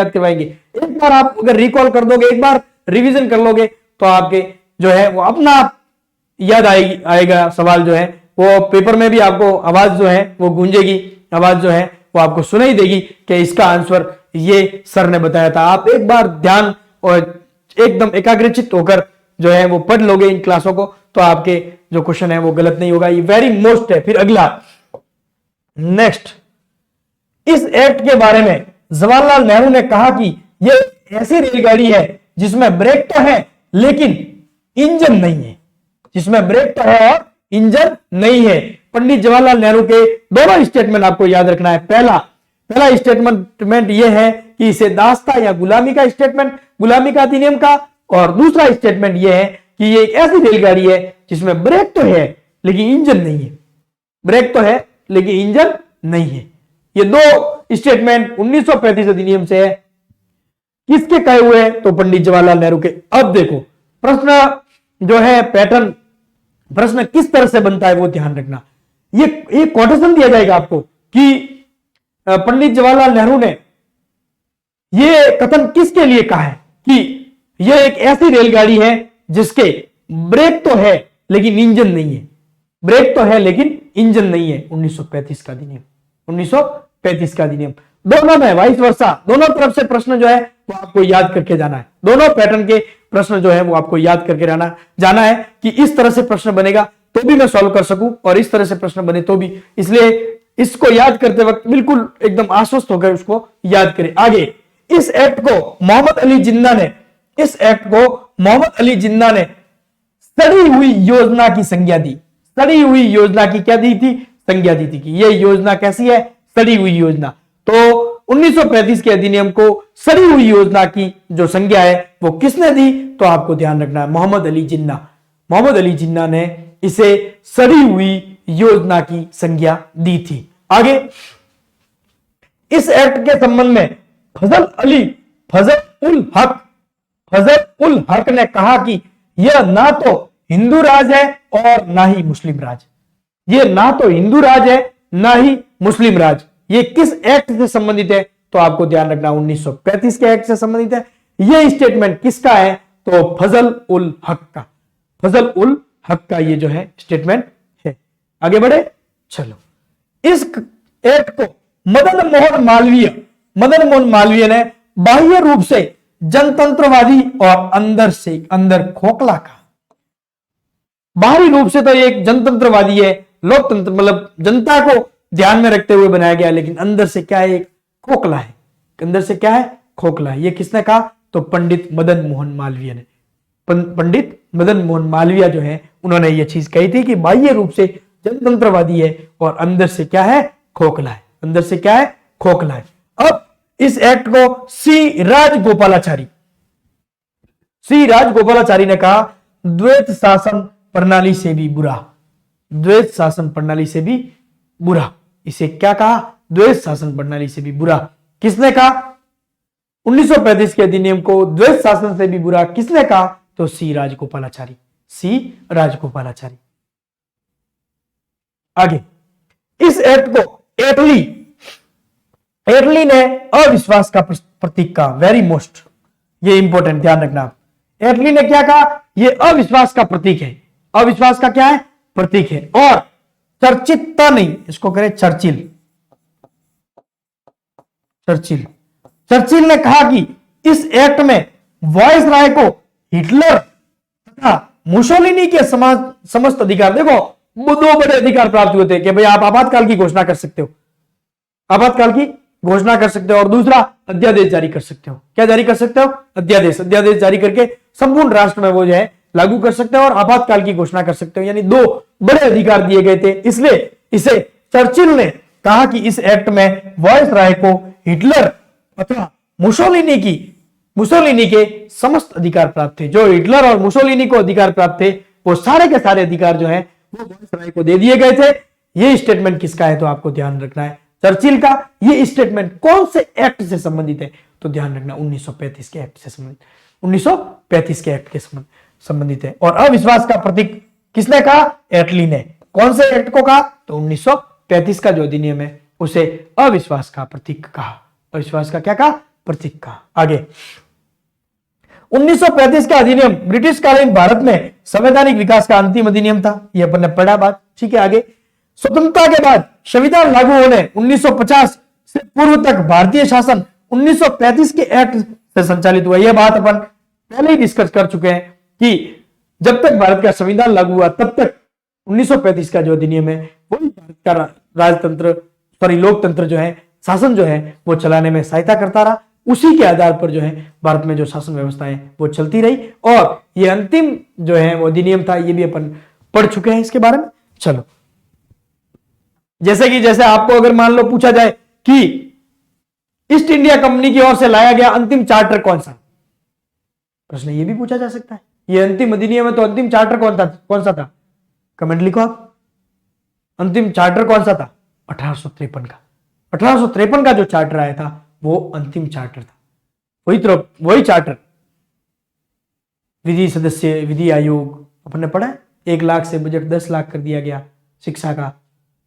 करवाएंगे, एक बार आप अगर रिकॉल कर दोगे, एक बार रिवीजन कर लोगे तो आपके जो है वो अपना याद आएगा। सवाल जो है वो पेपर में भी आपको आवाज जो है वो गूंजेगी, आवाज जो है वो आपको सुनाई देगी कि इसका आंसर ये सर ने बताया था। आप एक बार ध्यान और एकदम एकाग्रचित होकर जो है वो पढ़ लोगे इन क्लासों को तो आपके जो क्वेश्चन है वो गलत नहीं होगा। ये वेरी मोस्ट है। फिर अगला, नेक्स्ट, इस एक्ट के बारे में जवाहरलाल नेहरू ने कहा कि यह ऐसी रेलगाड़ी है जिसमें ब्रेक तो है लेकिन इंजन नहीं है। जिसमें ब्रेक तो है और इंजन नहीं है। पंडित जवाहरलाल नेहरू के दोनों स्टेटमेंट आपको याद रखना है। पहला स्टेटमेंट यह है कि इसे दास्ता या गुलामी का अधिनियम का, और दूसरा स्टेटमेंट यह है कि ये एक ऐसी रेलगाड़ी है जिसमें ब्रेक तो है लेकिन इंजन नहीं है। ब्रेक तो है लेकिन इंजन नहीं है। ये दो स्टेटमेंट 1935 अधिनियम से है। किसके कहे हुए हैं? तो पंडित जवाहरलाल नेहरू के। अब देखो प्रश्न जो है पैटर्न, प्रश्न किस तरह से बनता है वो ध्यान रखना। ये कोटेशन दिया जाएगा आपको कि पंडित जवाहरलाल नेहरू ने ये कथन किसके लिए कहा है कि यह एक ऐसी रेलगाड़ी है जिसके ब्रेक तो है लेकिन इंजन नहीं है। ब्रेक तो है लेकिन इंजन नहीं है। 1935 का अधिनियम, 1935 का अधिनियम। दोनों में वाइस वर्सा, दोनों तरफ से प्रश्न जो है वो आपको याद करके जाना है। दोनों पैटर्न के प्रश्न जो है वो आपको याद करके जाना है कि इस तरह से प्रश्न बनेगा तो भी मैं सॉल्व कर सकूं और इस तरह से प्रश्न बने तो भी। इसलिए इसको याद करते वक्त बिल्कुल एकदम आश्वस्त होकर उसको याद करें। आगे, इस एक्ट को मोहम्मद अली जिन्ना ने सड़ी हुई योजना की संज्ञा दी। सड़ी हुई योजना की क्या दी थी? संज्ञा दी थी कि यह योजना कैसी है? सड़ी हुई योजना। तो 1935 के अधिनियम को सड़ी हुई योजना की जो संज्ञा है वो किसने दी? तो आपको ध्यान रखना है, मोहम्मद अली जिन्ना ने इसे सड़ी हुई योजना की संज्ञा दी थी। आगे, इस एक्ट के संबंध में फजल उल हक ने कहा कि यह ना तो हिंदू राज है और ना ही मुस्लिम राज। ये ना तो हिंदू राज है ना ही मुस्लिम राज। ये किस एक्ट से संबंधित है? तो आपको ध्यान रखना 1935 के एक्ट से संबंधित है। ये स्टेटमेंट किसका है? तो फजल उल हक का ये जो है स्टेटमेंट है। आगे बढ़े, चलो। इस एक्ट को मदन मोहन मालवीय ने बाह्य रूप से जनतंत्रवादी और अंदर खोखला कहा। बाहरी रूप से तो ये एक जनतंत्रवादी है, लोकतंत्र मतलब जनता को ध्यान में रखते हुए बनाया गया, लेकिन अंदर से क्या है? एक खोखला है। अंदर से क्या है? खोखला है। ये किसने कहा? तो पंडित मदन मोहन मालवीय ने। पंडित मदन मोहन मालवीय जो है उन्होंने ये चीज कही थी कि बाह्य रूप से जनतंत्रवादी है और अंदर से क्या है? खोखला है। अंदर से क्या है? खोखला है। अब इस एक्ट को सी राजगोपालाचारी ने कहा द्वैत शासन प्रणाली से भी बुरा। इसे क्या कहा? द्वैत शासन प्रणाली से भी बुरा। किसने कहा? 1935 के अधिनियम को द्वैत शासन से भी बुरा किसने कहा? तो सी राजगोपालाचारी। आगे, इस एक्ट को एटली ने अविश्वास का प्रतीक कहा। वेरी मोस्ट, ये इंपॉर्टेंट, ध्यान रखना। एटली ने क्या कहा? ये अविश्वास का प्रतीक है। अविश्वास का क्या है? प्रतीक है। और चर्चितता नहीं, इसको करें चर्चिल। चर्चिल। चर्चिल ने कहा कि इस एक्ट में वायसराय को हिटलर तथा मुसोलिनी के समस्त अधिकार, देखो वो दो बड़े अधिकार प्राप्त हुए थे कि भाई आप आपातकाल की घोषणा कर सकते हो, आपातकाल की घोषणा कर सकते हो, और दूसरा अध्यादेश जारी कर सकते हो। क्या जारी कर सकते हो? अध्यादेश। अध्यादेश जारी करके संपूर्ण राष्ट्र में वो जो है लागू कर सकते हो और आपातकाल की घोषणा कर सकते हो, यानी दो बड़े अधिकार दिए गए थे। इसलिए इसे चर्चिल ने कहा कि इस एक्ट में वायसराय को हिटलर अथवा मुसोलिनी के समस्त अधिकार प्राप्त थे। जो हिटलर और मुसोलिनी को अधिकार प्राप्त थे वो सारे के सारे अधिकार जो है वो वायसराय को दे दिए गए थे। ये स्टेटमेंट किसका है? तो आपको ध्यान रखना है चर्चिल का। ये स्टेटमेंट कौन से एक्ट से संबंधित है? तो ध्यान रखना 1935 के एक्ट से संबंधित, 1935 के एक्ट के संबंधित है। और अविश्वास का प्रतीक किसने कहा? एटली ने। कौन से एक्ट को कहा? तो 1935 का जो अधिनियम है उसे अविश्वास का प्रतीक कहा। अविश्वास का क्या कहा? प्रतीक कहा। आगे 1935 का अधिनियम ब्रिटिश कालीन भारत में संवैधानिक विकास का अंतिम अधिनियम था। यह अपन ने पढ़ा बात, ठीक है। आगे स्वतंत्रता के बाद संविधान लागू होने 1950 से पूर्व तक भारतीय शासन 1935 के एक्ट से संचालित हुआ। यह बात अपन पहले ही डिस्कस कर चुके हैं कि जब तक भारत का संविधान लागू हुआ तब तक 1935 का जो अधिनियम है वही भारत का राजतंत्र लोकतंत्र जो है, शासन जो है वो चलाने में सहायता करता रहा। उसी के आधार पर जो है भारत में जो शासन व्यवस्था है वो चलती रही। और ये अंतिम जो है वो अधिनियम था, ये भी अपन पढ़ चुके हैं इसके बारे में। चलो, जैसे आपको अगर मान लो पूछा जाए कि ईस्ट इंडिया कंपनी की ओर से लाया गया अंतिम चार्टर कौन सा, प्रश्न ये भी पूछा जा सकता है। ये अंतिम अधिनियम है तो अंतिम चार्टर कौन सा था? कमेंट लिखो आप। अंतिम चार्टर कौन सा था? 1853 का। 1853 का जो चार्टर आया था वो अंतिम चार्टर था। वही चार्टर विधि सदस्य, विधि आयोग अपन ने पढ़ा है। 1 लाख से बजट 10 लाख कर दिया गया शिक्षा का,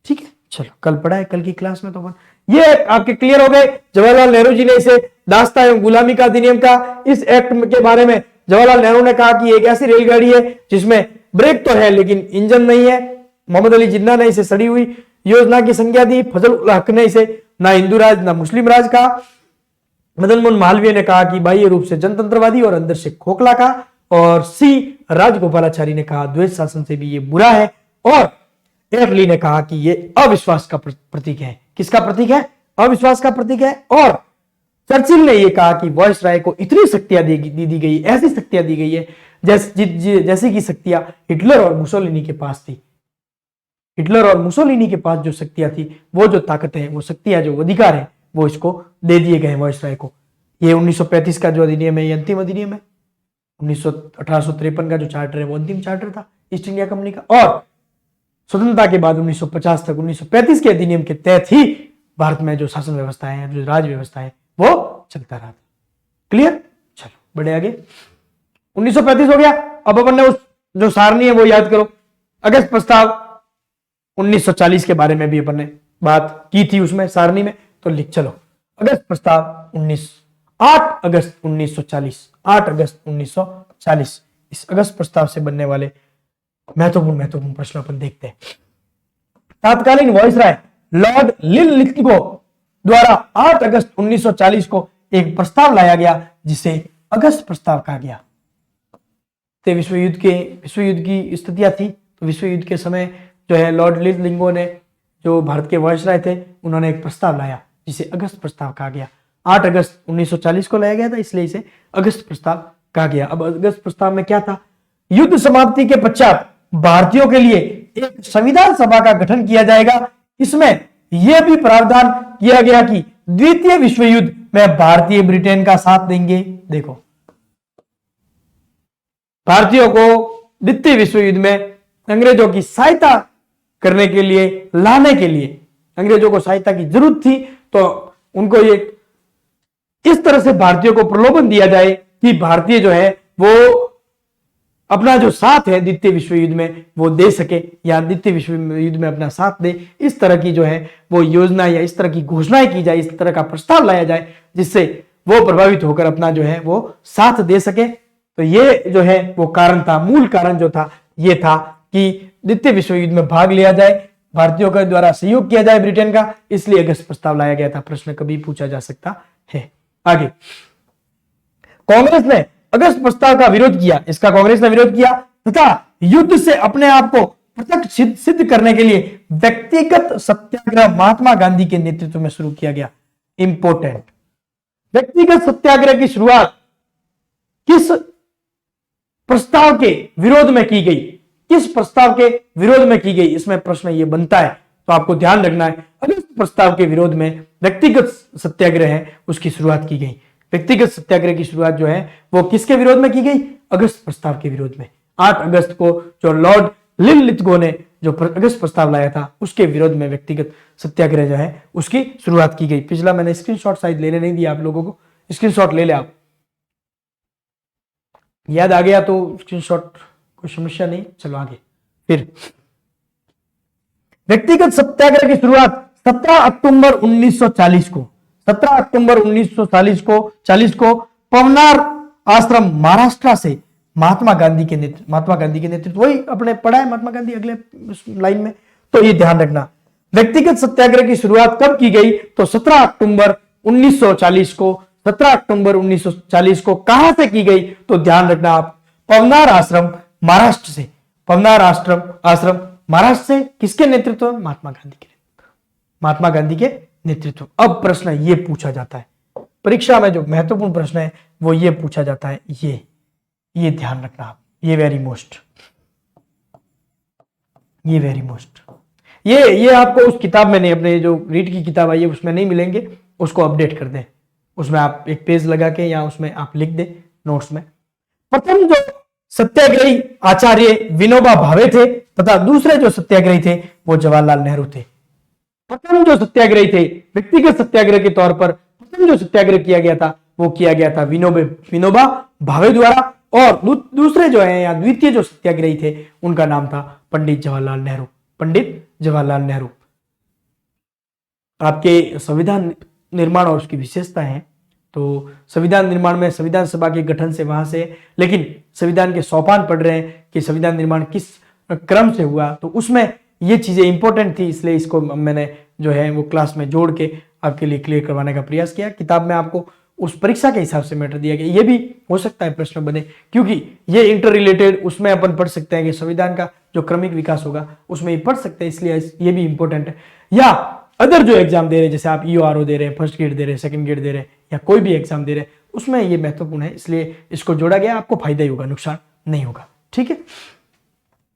ठीक है। चलो, कल पढ़ा है, कल की क्लास में तो अपन ये आपके क्लियर हो गए। जवाहरलाल नेहरू जी ने इसे दास्ता एवं गुलामी का अधिनियम का, इस एक्ट के बारे में जवाहरलाल नेहरू ने कहा कि एक ऐसी रेलगाड़ी है जिसमें ब्रेक तो है लेकिन इंजन नहीं है। मोहम्मद अली जिन्ना ने इसे सड़ी हुई योजना की संज्ञा दी। फजल उल हक ने इसे ना हिंदू राज ना मुस्लिम राज कहा। मदन मोहन मालवीय ने कहा कि बाह्य रूप से जनतंत्रवादी और अंदर से खोखला का। और सी राजगोपालाचारी ने कहा द्वैत शासन से भी ये बुरा है। और एटली ने कहा कि ये अविश्वास का प्रतीक है। किसका प्रतीक है? अविश्वास का प्रतीक है। और चर्चिल ने यह कहा कि वायसराय को इतनी शक्तियां दी गई, ऐसी शक्तियां दी गई है जैसी की शक्तियां हिटलर और मुसोलिनी के पास थी। हिटलर और मुसोलिनी के पास जो शक्तियां थी, वो जो ताकत है, वो शक्तियां, जो अधिकार है, वो इसको दे दिए गए वायसराय को। ये 1935 का जो अधिनियम है ये अंतिम अधिनियम है। 1853 का जो चार्टर है वो अंतिम चार्टर था ईस्ट इंडिया कंपनी का। और स्वतंत्रता के बाद 1950 तक 1935 के अधिनियम के तहत ही भारत में जो शासन व्यवस्था है, जो राज व्यवस्था है, वो चलता रहा था। क्लियर? चलो बढ़े आगे। 1935 हो गया। अब अपन ने उस जो सारणी है वो याद करो। अगस्त प्रस्ताव 1940 के बारे में भी अपन ने बात की थी उसमें सारणी में, तो लिख चलो। अगस्त प्रस्ताव 8 अगस्त 1940, 8 अगस्त 1940। इस अगस्त प्रस्ताव से बनने वाले महत्वपूर्ण प्रश्न अपन देखते हैं। तत्कालीन वायसराय लॉर्ड लिनलिथगो द्वारा 8 अगस्त 1940 को एक प्रस्ताव लाया गया जिसे अगस्त प्रस्ताव कहा गया। तो विश्व युद्ध की स्थितियां थी, तो विश्व युद्ध के समय जो है लॉर्ड लिनलिथगो ने, जो भारत के वायसराय थे, उन्होंने एक प्रस्ताव लाया जिसे अगस्त प्रस्ताव कहा गया। 8 अगस्त 1940 को लाया गया था, इसलिए इसे अगस्त प्रस्ताव कहा गया। अब अगस्त प्रस्ताव में क्या था? युद्ध समाप्ति के पश्चात भारतीयों के लिए एक संविधान सभा का गठन किया जाएगा। इसमें यह भी प्रावधान किया गया कि द्वितीय विश्व युद्ध में भारतीय ब्रिटेन का साथ देंगे। देखो, भारतीयों को द्वितीय विश्व युद्ध में अंग्रेजों की सहायता करने के लिए, लाने के लिए अंग्रेजों को सहायता की जरूरत थी, तो उनको ये इस तरह से भारतीयों को प्रलोभन दिया जाए कि भारतीय जो है वो अपना जो साथ है द्वितीय विश्व युद्ध में वो दे सके, या द्वितीय विश्व युद्ध में अपना साथ दे। इस तरह की जो है वो योजना या इस तरह की घोषणाएं की जाए, इस तरह का प्रस्ताव लाया जाए जिससे वो प्रभावित होकर अपना जो है वो साथ दे सके। तो ये जो है वो कारण था, मूल कारण जो था ये था कि द्वितीय विश्व युद्ध में भाग लिया जाए। भारतीयों के द्वारा सहयोग किया जाए ब्रिटेन का, इसलिए अगस्त प्रस्ताव लाया गया था। प्रश्न कभी पूछा जा सकता है। आगे, कांग्रेस ने अगस्त प्रस्ताव का विरोध किया, इसका कांग्रेस ने विरोध किया तथा युद्ध से अपने आप को पृथक सिद्ध करने के लिए व्यक्तिगत सत्याग्रह महात्मा गांधी के नेतृत्व में शुरू किया गया। इंपॉर्टेंट, व्यक्तिगत सत्याग्रह की शुरुआत किस प्रस्ताव के विरोध में की गई, किस प्रस्ताव के विरोध में की गई, इसमें प्रश्न ये बनता है, तो आपको ध्यान रखना है। अगस्त प्रस्ताव के विरोध में व्यक्तिगत सत्याग्रह है उसकी शुरुआत की गई। व्यक्तिगत सत्याग्रह की शुरुआत जो है वो किसके विरोध में की गई, अगस्त प्रस्ताव के विरोध में। 8 अगस्त को जो लॉर्ड लिनलिथगो ने जो अगस्त प्रस्ताव लाया था उसके विरोध में व्यक्तिगत सत्याग्रह जो है उसकी शुरुआत की गई। पिछला मैंने स्क्रीनशॉट शायद लेने नहीं दिया आप लोगों को, स्क्रीनशॉट ले ले आप, याद आ गया तो स्क्रीनशॉट, कोई समस्या नहीं। चलो आगे, फिर व्यक्तिगत सत्याग्रह की शुरुआत 17 अक्टूबर 1940 को, 17 अक्टूबर 1940 को पवनार आश्रम महाराष्ट्र से महात्मा गांधी के नेतृत्व, वही अपने पढ़ा है महात्मा गांधी अगले लाइन में, तो ये ध्यान रखना। व्यक्तिगत सत्याग्रह की शुरुआत कब की गई, तो 17 अक्टूबर 1940 को। 17 अक्टूबर 1940 को कहां से की गई, तो ध्यान रखना आप, पवनार आश्रम महाराष्ट्र से। पवनार आश्रम महाराष्ट्र से किसके नेतृत्व में, महात्मा गांधी के नेतृत्व। अब प्रश्न ये पूछा जाता है परीक्षा में, जो महत्वपूर्ण प्रश्न है वो ये पूछा जाता है, ये ध्यान रखना आप, ये वेरी मोस्ट, ये आपको उस किताब में नहीं, अपने जो रीड की किताब आई है उसमें नहीं मिलेंगे, उसको अपडेट कर दें, उसमें आप एक पेज लगा के या उसमें आप लिख दें नोट्स में। प्रथम जो सत्याग्रही आचार्य विनोबा भावे थे तथा दूसरे जो सत्याग्रही थे वो जवाहरलाल नेहरू थे। प्रथम जो सत्याग्रही थे व्यक्तिगत सत्याग्रह के तौर पर, प्रथम जो सत्याग्रह किया गया था वो किया गया था विनोबा भावे द्वारा, और दूसरे जो है या द्वितीय जो सत्याग्रही थे उनका नाम था पंडित जवाहरलाल नेहरू। आपके संविधान निर्माण और उसकी विशेषता है, तो संविधान निर्माण में संविधान सभा के गठन से वहां से, लेकिन संविधान के सोपान पढ़ रहे हैं कि संविधान निर्माण किस क्रम से हुआ, तो उसमें ये चीजें इंपॉर्टेंट थी, इसलिए इसको मैंने जो है वो क्लास में जोड़ के आपके लिए क्लियर करवाने का प्रयास किया। किताब में आपको उस परीक्षा के हिसाब से मैटर दिया गया, ये भी हो सकता है प्रश्न बने, क्योंकि ये इंटर रिलेटेड, उसमें अपन पढ़ सकते हैं कि संविधान का जो क्रमिक विकास होगा उसमें ये पढ़ सकते हैं, इसलिए ये भी इंपॉर्टेंट है। या अदर जो एग्जाम दे रहे हैं, जैसे आप EORO दे रहे हैं, फर्स्ट ग्रेड दे रहे हैं, सेकंड ग्रेड दे रहे हैं, या कोई भी एग्जाम दे रहे हैं, उसमें ये महत्वपूर्ण है, इसलिए इसको जोड़ा गया। आपको फायदा ही होगा, नुकसान नहीं होगा, ठीक है।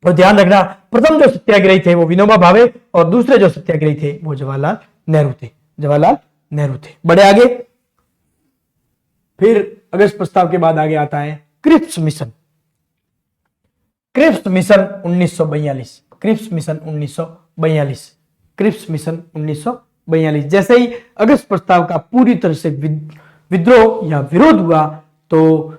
तो ध्यान रखना, प्रथम जो सत्याग्रही थे वो विनोबा भावे और दूसरे जो सत्याग्रही थे वो जवाहरलाल नेहरू थे। बड़े आगे, फिर अगस्त प्रस्ताव के बाद आगे आता है क्रिप्स मिशन 1942। जैसे ही अगस्त प्रस्ताव का पूरी तरह से विद्रोह या विरोध हुआ, तो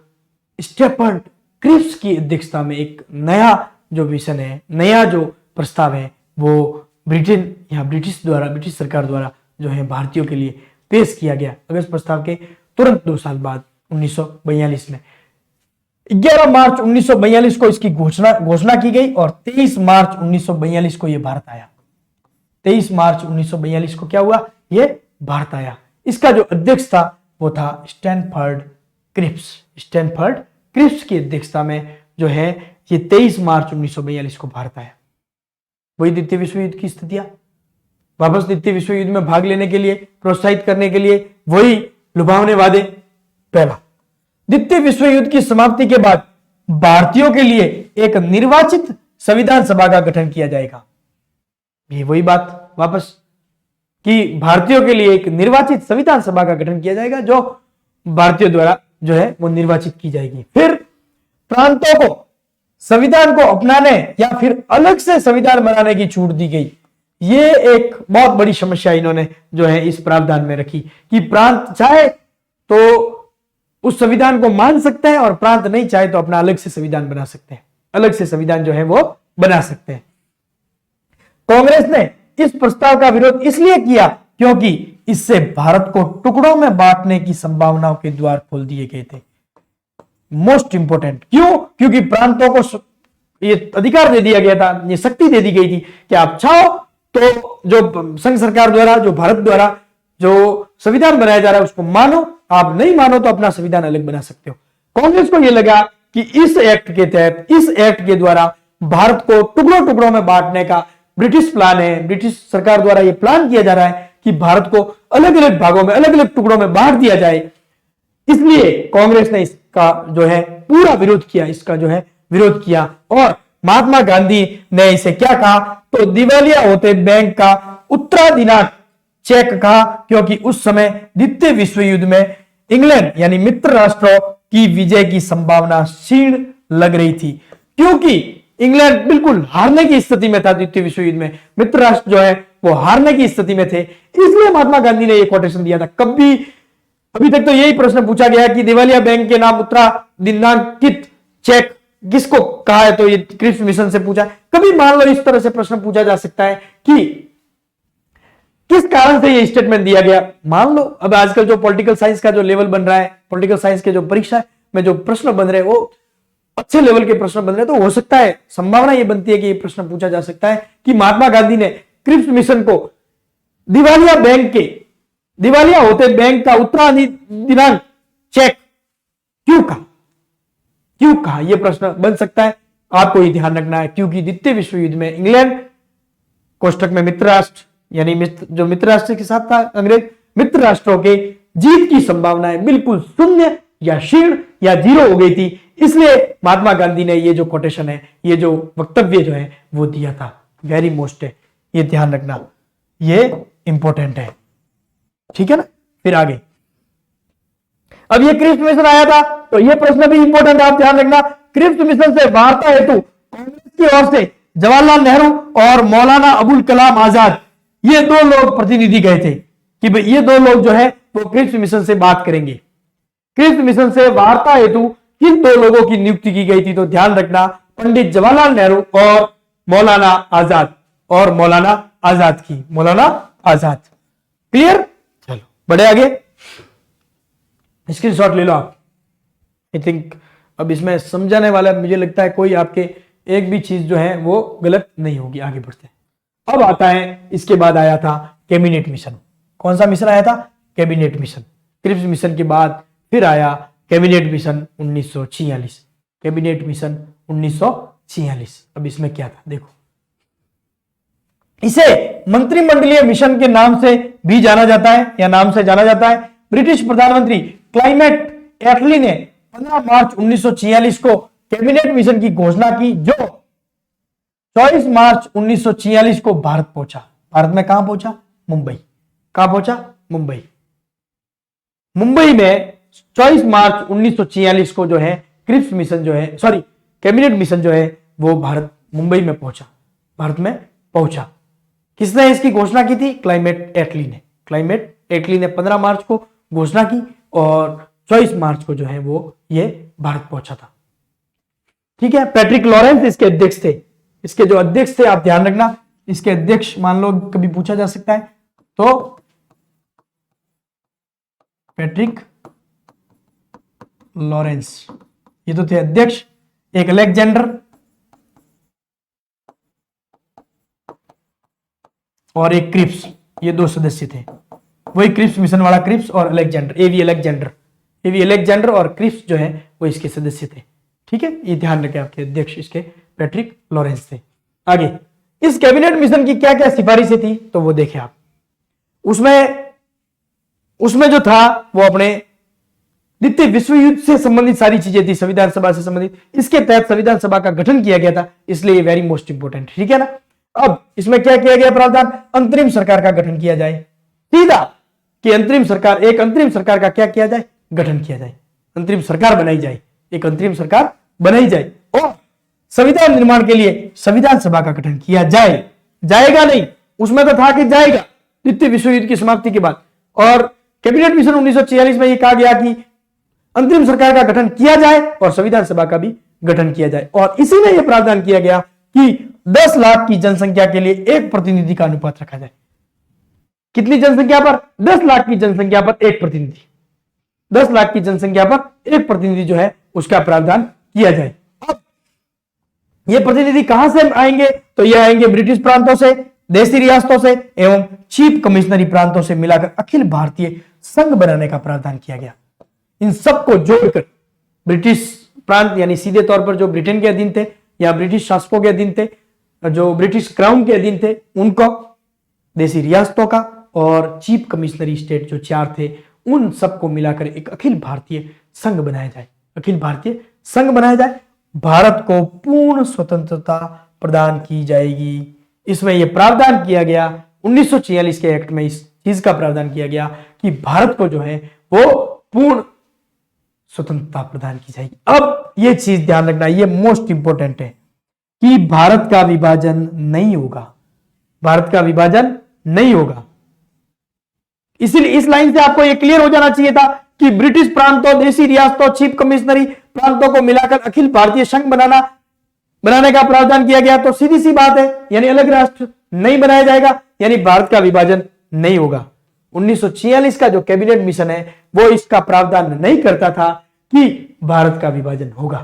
स्टेफर्ड क्रिप्स की अध्यक्षता में एक नया जो मिशन है, नया जो प्रस्ताव है, वो ब्रिटेन या ब्रिटिश सरकार द्वारा जो है भारतीयों के लिए पेश किया गया। अगस्त प्रस्ताव के तुरंत 2 साल बाद 1942 में 11 मार्च 1942 को इसकी घोषणा की गई और 23 मार्च 1942 को यह भारत आया। 23 मार्च 1942 को क्या हुआ, ये भारत आया। इसका जो अध्यक्ष था वो था स्टैनफोर्ड क्रिप्स की अध्यक्षता में जो है ये 23 मार्च 1942 को भारत आया। वही द्वितीय विश्व युद्ध की स्थितियां, वापस द्वितीय विश्व युद्ध में भाग लेने के लिए, प्रोत्साहित करने के लिए वही लुभावने वादे। पहला, द्वितीय विश्व युद्ध की समाप्ति के बाद भारतीयों के लिए एक निर्वाचित संविधान सभा का गठन किया जाएगा। ये वही बात वापस कि भारतीयों के लिए एक निर्वाचित संविधान सभा का गठन किया जाएगा जो भारतीयों द्वारा जो है वो निर्वाचित की जाएगी। फिर प्रांतों को संविधान को अपनाने या फिर अलग से संविधान बनाने की छूट दी गई। ये एक बहुत बड़ी समस्या इन्होंने जो है इस प्रावधान में रखी कि प्रांत चाहे तो उस संविधान को मान सकते हैं और प्रांत नहीं चाहे तो अपना अलग से संविधान बना सकते हैं, अलग से संविधान जो है वो बना सकते हैं। कांग्रेस ने इस प्रस्ताव का विरोध इसलिए किया क्योंकि इससे भारत को टुकड़ों में बांटने की संभावनाओं के द्वार खोल दिए गए थे। मोस्ट इंपोर्टेंट, क्यों? क्योंकि प्रांतों को ये अधिकार दे दिया गया था, ये शक्ति दे दी गई थी कि आप चाहो तो जो संघ सरकार द्वारा, जो भारत द्वारा जो संविधान बनाया जा रहा है उसको मानो, आप नहीं मानो तो अपना संविधान अलग बना सकते हो। कांग्रेस को यह लगा कि इस एक्ट के तहत, इस एक्ट के द्वारा भारत को टुकड़ों टुकड़ों में बांटने का ब्रिटिश प्लान है, ब्रिटिश सरकार द्वारा यह प्लान किया जा रहा है कि भारत को अलग अलग भागों में, अलग अलग टुकड़ों में बांट दिया जाए। इसलिए कांग्रेस ने इसका जो है पूरा विरोध किया, इसका जो है विरोध किया। और महात्मा गांधी ने इसे क्या कहा, तो दिवालिया होते बैंक का उत्तराधिकार चेक कहा, क्योंकि उस समय द्वितीय विश्व युद्ध में इंग्लैंड यानी मित्र राष्ट्रों की विजय की संभावना क्षीण लग रही थी, क्योंकि इंग्लैंड बिल्कुल हारने की स्थिति में था द्वितीय विश्व युद्ध में, मित्र राष्ट्र जो है वो हारने की स्थिति में थे। इसलिए महात्मा गांधी ने यह कोटेशन दिया था। कभी अभी तक तो यही प्रश्न पूछा गया कि दिवालिया बैंक के नाम उत्तराधिकारित चेक किसको कहा है, तो ये क्रिप्स मिशन से पूछा। कभी मान लो इस तरह से प्रश्न पूछा जा सकता है कि किस कारण से ये स्टेटमेंट दिया गया। मान लो अब आजकल जो पॉलिटिकल साइंस का जो लेवल बन रहा है, पॉलिटिकल साइंस के जो परीक्षा में जो प्रश्न बन रहे हैं वो अच्छे लेवल के प्रश्न बन रहे हैं, तो हो सकता है, संभावना ये बनती है कि ये प्रश्न पूछा जा सकता है कि महात्मा गांधी ने क्रिप्स मिशन को दिवालिया होते बैंक का उत्तराधिकार चेक क्यों कहा, यह प्रश्न बन सकता है। आपको ये ध्यान रखना है, क्योंकि द्वितीय विश्व युद्ध में इंग्लैंड कोष्टक में मित्र राष्ट्र यानी जो मित्र राष्ट्र के साथ था अंग्रेज, मित्र राष्ट्रों के जीत की संभावनाएं बिल्कुल शून्य या क्षीण या जीरो हो गई थी। इसलिए महात्मा गांधी ने ये जो कोटेशन है, ये जो वक्तव्य जो है वो दिया था। वेरी मोस्ट है, ये ध्यान रखना, ये इंपॉर्टेंट है, ठीक है ना। फिर आगे अब ये क्रिप्स मिशन आया था, तो ये प्रश्न भी इंपॉर्टेंट है, आप ध्यान रखना। क्रिप्स मिशन से वार्ता हेतु कांग्रेस की ओर से जवाहरलाल नेहरू और मौलाना अबुल कलाम आजाद, ये दो लोग प्रतिनिधि गए थे कि भाई ये दो लोग जो है वो क्रिप्स मिशन से बात करेंगे। क्रिप्स मिशन से वार्ता हेतु किन दो लोगों की नियुक्ति की गई थी, तो ध्यान रखना, पंडित जवाहरलाल नेहरू और मौलाना आजाद, और मौलाना आजाद की, मौलाना आजाद। क्लियर, चलो बढ़े आगे, स्क्रीनशॉट ले लो आप। आई थिंक अब इसमें समझाने वाला मुझे लगता है कोई आपके एक भी चीज जो है वो गलत नहीं होगी। आगे बढ़ते हैं। अब आता है, इसके बाद आया था कैबिनेट मिशन। कौन सा मिशन आया था? Cabinet mission. क्रिप्स मिशन के बाद फिर आया कैबिनेट मिशन 1946। Cabinet mission 1946। अब इसमें क्या था देखो, इसे मंत्रिमंडलीय मिशन के नाम से भी जाना जाता है या नाम से जाना जाता है। ब्रिटिश प्रधानमंत्री क्लाइमेट एटली ने 15 मार्च 1946 को कैबिनेट मिशन की घोषणा की, जो 24 मार्च 1946 को भारत पहुंचा। भारत में कहां पहुंचा? मुंबई। कहां पहुंचा? मुंबई। मुंबई में 24 मार्च 1946 को जो है क्रिप्स मिशन जो है, सॉरी कैबिनेट मिशन जो है वो भारत मुंबई में पहुंचा, भारत में पहुंचा। किसने इसकी घोषणा की थी? क्लाइमेट एटली ने। क्लाइमेट एटली ने 15 मार्च को घोषणा की और 24 मार्च को जो है वो ये भारत पहुंचा था। ठीक है। पैट्रिक लॉरेंस इसके अध्यक्ष थे। इसके जो अध्यक्ष थे आप ध्यान रखना, इसके अध्यक्ष मान लो कभी पूछा जा सकता है तो पैट्रिक लॉरेंस, ये तो थे अध्यक्ष। एक अलेक्जेंडर और एक क्रिप्स, ये दो सदस्य थे। वही क्रिप्स मिशन वाला क्रिप्स और अलेक्जेंडर, एवी अलेक्जेंडर और क्रिप्स जो है वो इसके सदस्य थे। ठीक है, ये ध्यान रखें, आपके अध्यक्ष इसके पैट्रिक लॉरेंस थे। आगे इस कैबिनेट मिशन की क्या क्या सिफारिशें थी तो वो देखें आप। उसमें जो था वो अपने द्वितीय विश्व युद्ध से संबंधित सारी चीजें थी, संविधान सभा से संबंधित। इसके तहत संविधान सभा का गठन किया गया था, इसलिए वेरी मोस्ट इंपोर्टेंट। ठीक है ना। अब इसमें क्या किया गया प्रावधान? अंतरिम सरकार का गठन किया जाए। सीधा कि अंतरिम सरकार, एक अंतरिम सरकार का क्या किया जाए? गठन किया जाए, अंतरिम सरकार बनाई जाए, एक अंतरिम सरकार बनाई जाए और संविधान निर्माण के लिए संविधान सभा का गठन किया जाए। जाएगा नहीं, उसमें तो था कि जाएगा द्वितीय विश्व युद्ध की समाप्ति के बाद। और कैबिनेट मिशन 1946 में यह कहा गया कि अंतरिम सरकार का गठन किया जाए और संविधान सभा का भी गठन किया जाए। और इसी में यह प्रावधान किया गया कि 10 लाख की जनसंख्या के लिए एक प्रतिनिधि का अनुपात रखा जाए। कितनी जनसंख्या पर? 10 लाख की जनसंख्या पर एक प्रतिनिधि। 10 लाख की जनसंख्या पर एक प्रतिनिधि जो है उसका प्रावधान किया जाए। अब ये प्रतिनिधि कहां से आएंगे? तो ये आएंगे ब्रिटिश प्रांतों से, देशी रियासतों से एवं चीफ कमिश्नरी प्रांतों से मिलाकर अखिल भारतीय संघ बनाने का प्रावधान किया गया। इन सबको जोड़कर ब्रिटिश प्रांत यानी सीधे तौर पर जो ब्रिटेन के अधीन थे या ब्रिटिश शासकों के अधीन थे, जो ब्रिटिश क्राउन के अधीन थे, उनको, देशी रियासतों का और चीफ कमिश्नरी स्टेट जो 4 थे, उन सबको मिलाकर एक अखिल भारतीय संघ बनाया जाए। अखिल भारतीय संघ बनाया जाए, भारत को पूर्ण स्वतंत्रता प्रदान की जाएगी। इसमें यह प्रावधान किया गया 1946 के एक्ट में, इस चीज का प्रावधान किया गया कि भारत को जो है वो पूर्ण स्वतंत्रता प्रदान की जाएगी। अब यह चीज ध्यान रखना, यह मोस्ट इंपोर्टेंट है कि भारत का विभाजन नहीं होगा, भारत का विभाजन नहीं होगा। इसीलिए इस लाइन से आपको यह क्लियर हो जाना चाहिए था कि ब्रिटिश प्रांतों, देशी रियासतों, चीफ कमिश्नरी प्रांतों को मिलाकर अखिल भारतीय संघ बनाने का प्रावधान किया गया। तो सीधी सी बात है, यानी अलग राष्ट्र नहीं बनाया जाएगा, यानी भारत का विभाजन नहीं होगा। 1946 का जो कैबिनेट मिशन है वो इसका प्रावधान नहीं करता था कि भारत का विभाजन होगा,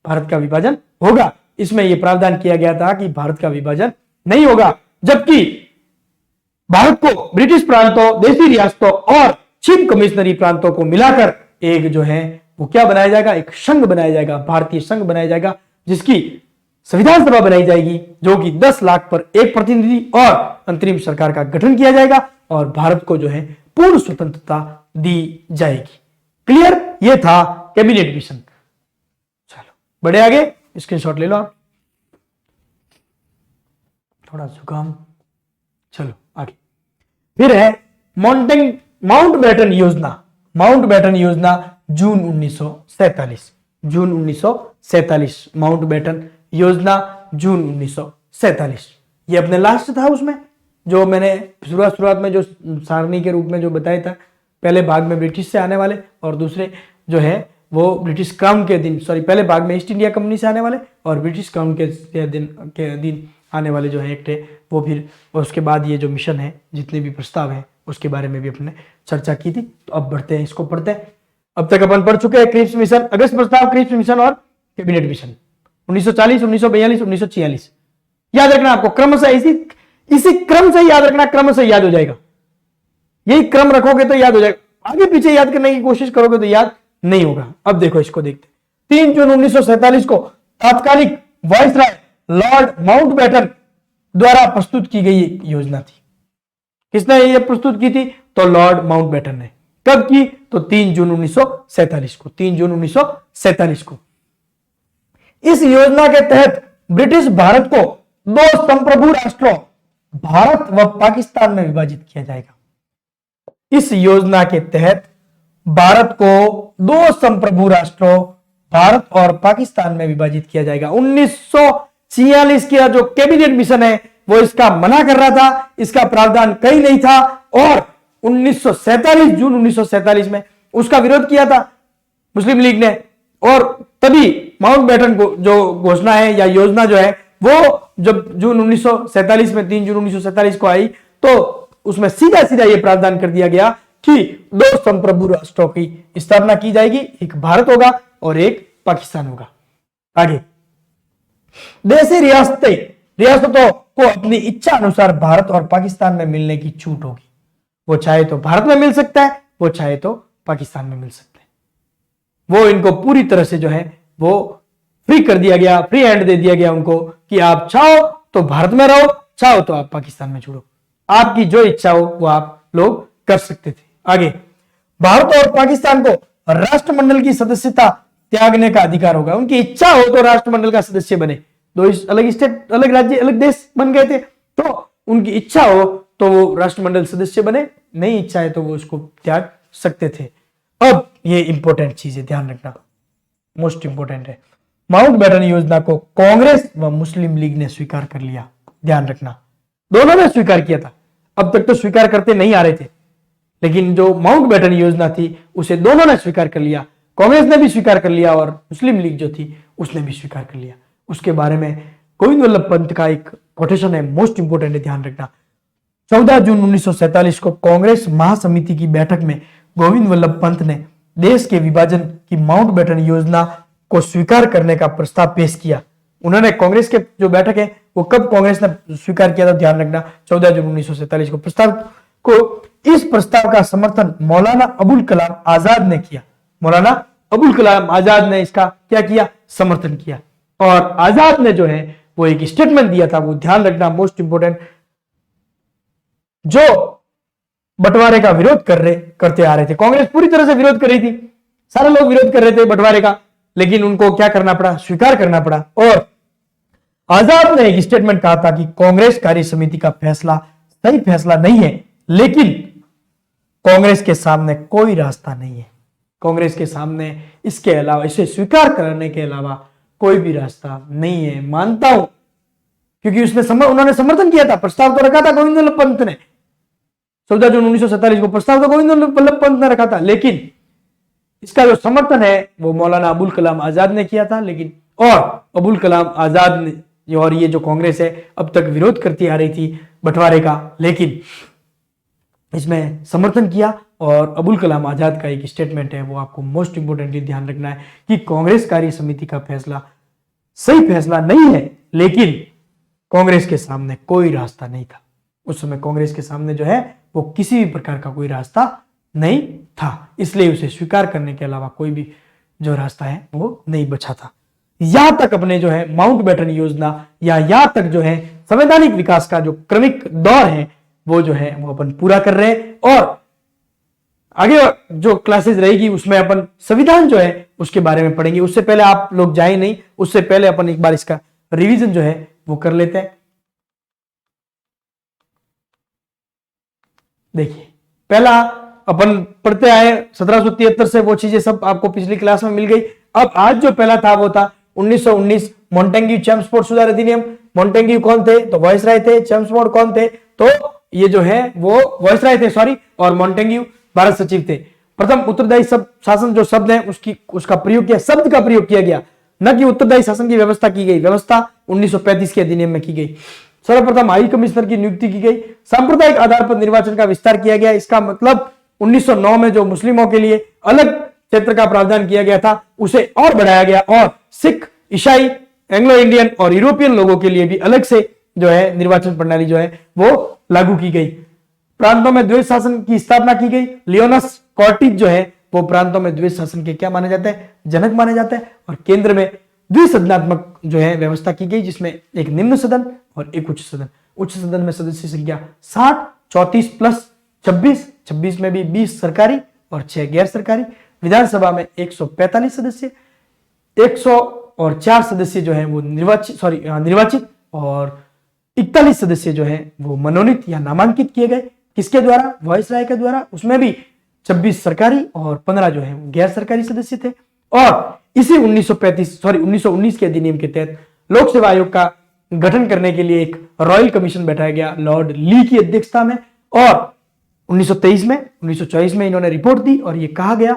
भारत का विभाजन होगा। इसमें यह प्रावधान किया गया था कि भारत का विभाजन नहीं होगा, जबकि भारत को ब्रिटिश प्रांतों, देशी रियासतों और चीफ कमिश्नरी प्रांतों को मिलाकर एक जो है वो क्या बनाया जाएगा, एक संघ बनाया जाएगा, भारतीय संघ बनाया जाएगा, जिसकी संविधान सभा बनाई जाएगी, जो कि 10 लाख पर एक प्रतिनिधि और अंतरिम सरकार का गठन किया जाएगा और भारत को जो है पूर्ण स्वतंत्रता दी जाएगी। क्लियर? यह था कैबिनेट मिशन। चलो बढ़े आगे, स्क्रीनशॉट ले लो आप, थोड़ा जुकाम। चलो आगे, फिर है माउंटबेटन योजना। माउंटबेटन योजना जून 1947, जून 1947 माउंटबेटन योजना जून 1947। ये अपने लास्ट था, उसमें जो मैंने शुरुआत में जो सारणी के रूप में जो बताया था, पहले भाग में ब्रिटिश से आने वाले और दूसरे जो है वो ब्रिटिश क्राउन के अधीन, सॉरी पहले भाग में ईस्ट इंडिया कंपनी से आने वाले और ब्रिटिश क्राउन के अधीन आने वाले जो है एक्ट है वो, फिर और उसके बाद ये जो मिशन है, जितने भी प्रस्ताव हैं उसके बारे में भी अपने चर्चा की थी। तो अब बढ़ते हैं, इसको पढ़ते हैं। अब तक अपन पढ़ चुके हैं क्रिप्स मिशन, अगस्त प्रस्ताव, क्रिप्स मिशन और कैबिनेट मिशन 1940, 1942, 1946। याद रखना आपको, क्रमशः इसी क्रम से याद रखना, क्रम से याद हो जाएगा। यही क्रम रखोगे तो याद हो जाएगा, आगे पीछे याद करने की कोशिश करोगे तो याद नहीं होगा। अब देखो इसको देखते, 3 जून 1947 को तात्कालिक वायसराय लॉर्ड माउंटबेटन द्वारा प्रस्तुत की गई योजना थी। किसने ये प्रस्तुत की थी? तो लॉर्ड माउंटबेटन ने। कब की? तो 3 जून 1947 को, 3 जून 1947 को। इस योजना के तहत ब्रिटिश भारत को 2 संप्रभु राष्ट्रों भारत व पाकिस्तान में विभाजित किया जाएगा। इस योजना के तहत भारत को 2 संप्रभु राष्ट्रों भारत और पाकिस्तान में विभाजित किया जाएगा। 1946 का जो कैबिनेट मिशन है वो इसका मना कर रहा था, इसका प्रावधान कहीं नहीं था और 1947 जून 1947 में उसका विरोध किया था मुस्लिम लीग ने। और तभी माउंटबेटन को जो घोषणा है या योजना जो है वो जब जून 1947 में 3 जून 1947 को आई तो उसमें सीधा सीधा यह प्रावधान कर दिया गया कि 2 संप्रभु राष्ट्रों की स्थापना की जाएगी, एक भारत होगा और एक पाकिस्तान होगा। आगे, देशी रियासतों को अपनी इच्छा अनुसार भारत और पाकिस्तान में मिलने की छूट होगी। वो चाहे तो भारत में मिल सकता है, वो चाहे तो पाकिस्तान में मिल सकता है। वो इनको पूरी तरह से जो है वो फ्री कर दिया गया, फ्री हैंड दे दिया गया उनको कि आप चाहो तो भारत में रहो, चाहो तो आप पाकिस्तान में जुड़ो, आपकी जो इच्छा हो वो आप लोग कर सकते थे। आगे, भारत और पाकिस्तान को राष्ट्रमंडल की सदस्यता त्यागने का अधिकार होगा। उनकी इच्छा हो तो राष्ट्रमंडल का सदस्य बने, 2 अलग स्टेट, अलग राज्य, अलग देश बन गए थे, तो उनकी इच्छा हो तो वो राष्ट्रमंडल सदस्य बने, नहीं इच्छा है तो वो उसको त्याग सकते थे। अब ये इंपॉर्टेंट चीज है, ध्यान रखना, मोस्ट इंपॉर्टेंट है। माउंटबेटन योजना को कांग्रेस व मुस्लिम लीग ने स्वीकार कर लिया, ध्यान रखना, दोनों ने स्वीकार किया था। अब तक तो स्वीकार करते नहीं आ रहे थे, लेकिन जो माउंटबेटन योजना थी उसे दोनों ने स्वीकार कर लिया, कांग्रेस ने भी स्वीकार कर लिया और मुस्लिम लीग जो थी उसने भी स्वीकार कर लिया। उसके बारे में गोविंद वल्लभ पंत का एक कोटेशन है, मोस्ट इंपोर्टेंट है, ध्यान रखना। 14 जून 1947 को कांग्रेस महासमिति की बैठक में गोविंद वल्लभ पंत ने देश के विभाजन की माउंटबेटन योजना को स्वीकार करने का प्रस्ताव पेश किया। उन्होंने कांग्रेस के जो बैठक है वो कब कांग्रेस ने स्वीकार किया था, ध्यान रखना 14 जून 1947 को। प्रस्ताव को, इस प्रस्ताव का समर्थन मौलाना अबुल कलाम आजाद ने किया। मौलाना अबुल कलाम आजाद ने इसका क्या किया, समर्थन किया। और आजाद ने जो है वो एक स्टेटमेंट दिया था, वो ध्यान रखना मोस्ट इंपोर्टेंट, जो बंटवारे का विरोध करते आ रहे थे। कांग्रेस पूरी तरह से विरोध कर रही थी, सारे लोग विरोध कर रहे थे बंटवारे का, लेकिन उनको क्या करना पड़ा, स्वीकार करना पड़ा। और आजाद ने एक स्टेटमेंट कहा था कि कांग्रेस कार्य समिति का फैसला सही फैसला नहीं है, लेकिन कांग्रेस के सामने कोई रास्ता नहीं है। कांग्रेस के सामने इसके अलावा, इसे स्वीकार करने के अलावा कोई भी रास्ता नहीं है। मानता हूं, क्योंकि उन्होंने समर्थन किया था, प्रस्ताव तो रखा था गोविंद वल्लभ पंत ने, 14 जून 1947 को प्रस्ताव तो गोविंद वल्लभ पंत ने रखा था, लेकिन इसका जो समर्थन है वो मौलाना अबुल कलाम आजाद ने किया था। लेकिन और अबुल कलाम आजाद ने और ये जो कांग्रेस है अब तक विरोध करती आ रही थी बंटवारे का, लेकिन इसमें समर्थन किया। और अबुल कलाम आजाद का एक स्टेटमेंट है, वो आपको मोस्ट इंपोर्टेंटली ध्यान रखना है कि कांग्रेस कार्य समिति का फैसला सही फैसला नहीं है, लेकिन कांग्रेस के सामने कोई रास्ता नहीं था। उस समय कांग्रेस के सामने जो है वो किसी भी प्रकार का कोई रास्ता नहीं था, इसलिए उसे स्वीकार करने के अलावा कोई भी जो रास्ता है वो नहीं बचा था। यहां तक अपने जो है माउंटबेटन योजना या यहां तक जो है संवैधानिक विकास का जो क्रमिक दौर है वो जो है वो अपन पूरा कर रहे हैं। और आगे जो क्लासेस रहेगी उसमें अपन संविधान जो है उसके बारे में पढ़ेंगे। उससे पहले आप लोग जाए नहीं, उससे पहले अपन एक बार इसका रिवीजन जो है वो कर लेते हैं। देखिए, पहला अपन पढ़ते आए 1773 से, वो चीजें सब आपको पिछली क्लास में मिल गई। अब आज जो पहला था वो था 1919 मोंटेग्यू चेम्सफोर्ड सुधार अधिनियम। मोंटेग्यू कौन थे, तो वायसराय थे। चेम्सफोर्ड कौन थे, तो ये जो है वो वायसराय थे, सॉरी, और मोंटेग्यू भारत सचिव थे। प्रथम उत्तरदायी शासन जो शब्द है उसका प्रयोग किया, शब्द का प्रयोग किया गया, न कि उत्तरदायी शासन की व्यवस्था की गई। व्यवस्था 1935 के अधिनियम में की गई। सर्वप्रथम हाई कमिश्नर की नियुक्ति की गई। सांप्रदायिक आधार पर निर्वाचन का विस्तार किया गया। इसका मतलब 1909 में जो मुस्लिमों के लिए अलग क्षेत्र का प्रावधान किया गया था उसे और बढ़ाया गया, और सिख, ईसाई, एंग्लो इंडियन और यूरोपियन लोगों के लिए भी अलग से जो है निर्वाचन प्रणाली जो है वो लागू की गई। प्रांतों में द्वैध शासन की स्थापना की गई। लियोनस कॉर्टिज जो है वो प्रांतों में द्वैध शासन के क्या माने जाते हैं, जनक माने जाते हैं। और केंद्र में द्विसदनात्मक जो है व्यवस्था की गई, जिसमें एक निम्न सदन और एक उच्च सदन। उच्च सदन में सदस्य संख्या 60, 34 प्लस 26, 26 में भी 20 सरकारी और 6 गैर सरकारी। विधानसभा में 145 सदस्य, 104 सदस्य जो है वो निर्वाचित और 41 सदस्य जो है वो मनोनीत या नामांकित किए गए। किसके द्वारा, वायसराय के द्वारा। उसमें भी 26 सरकारी और 15 जो है गैर सरकारी सदस्य थे। और इसी 1919 के अधिनियम के तहत लोक सेवा आयोग का गठन करने के लिए एक रॉयल कमीशन बैठाया गया लॉर्ड ली की अध्यक्षता में। और 1924 में इन्होंने रिपोर्ट दी और यह कहा गया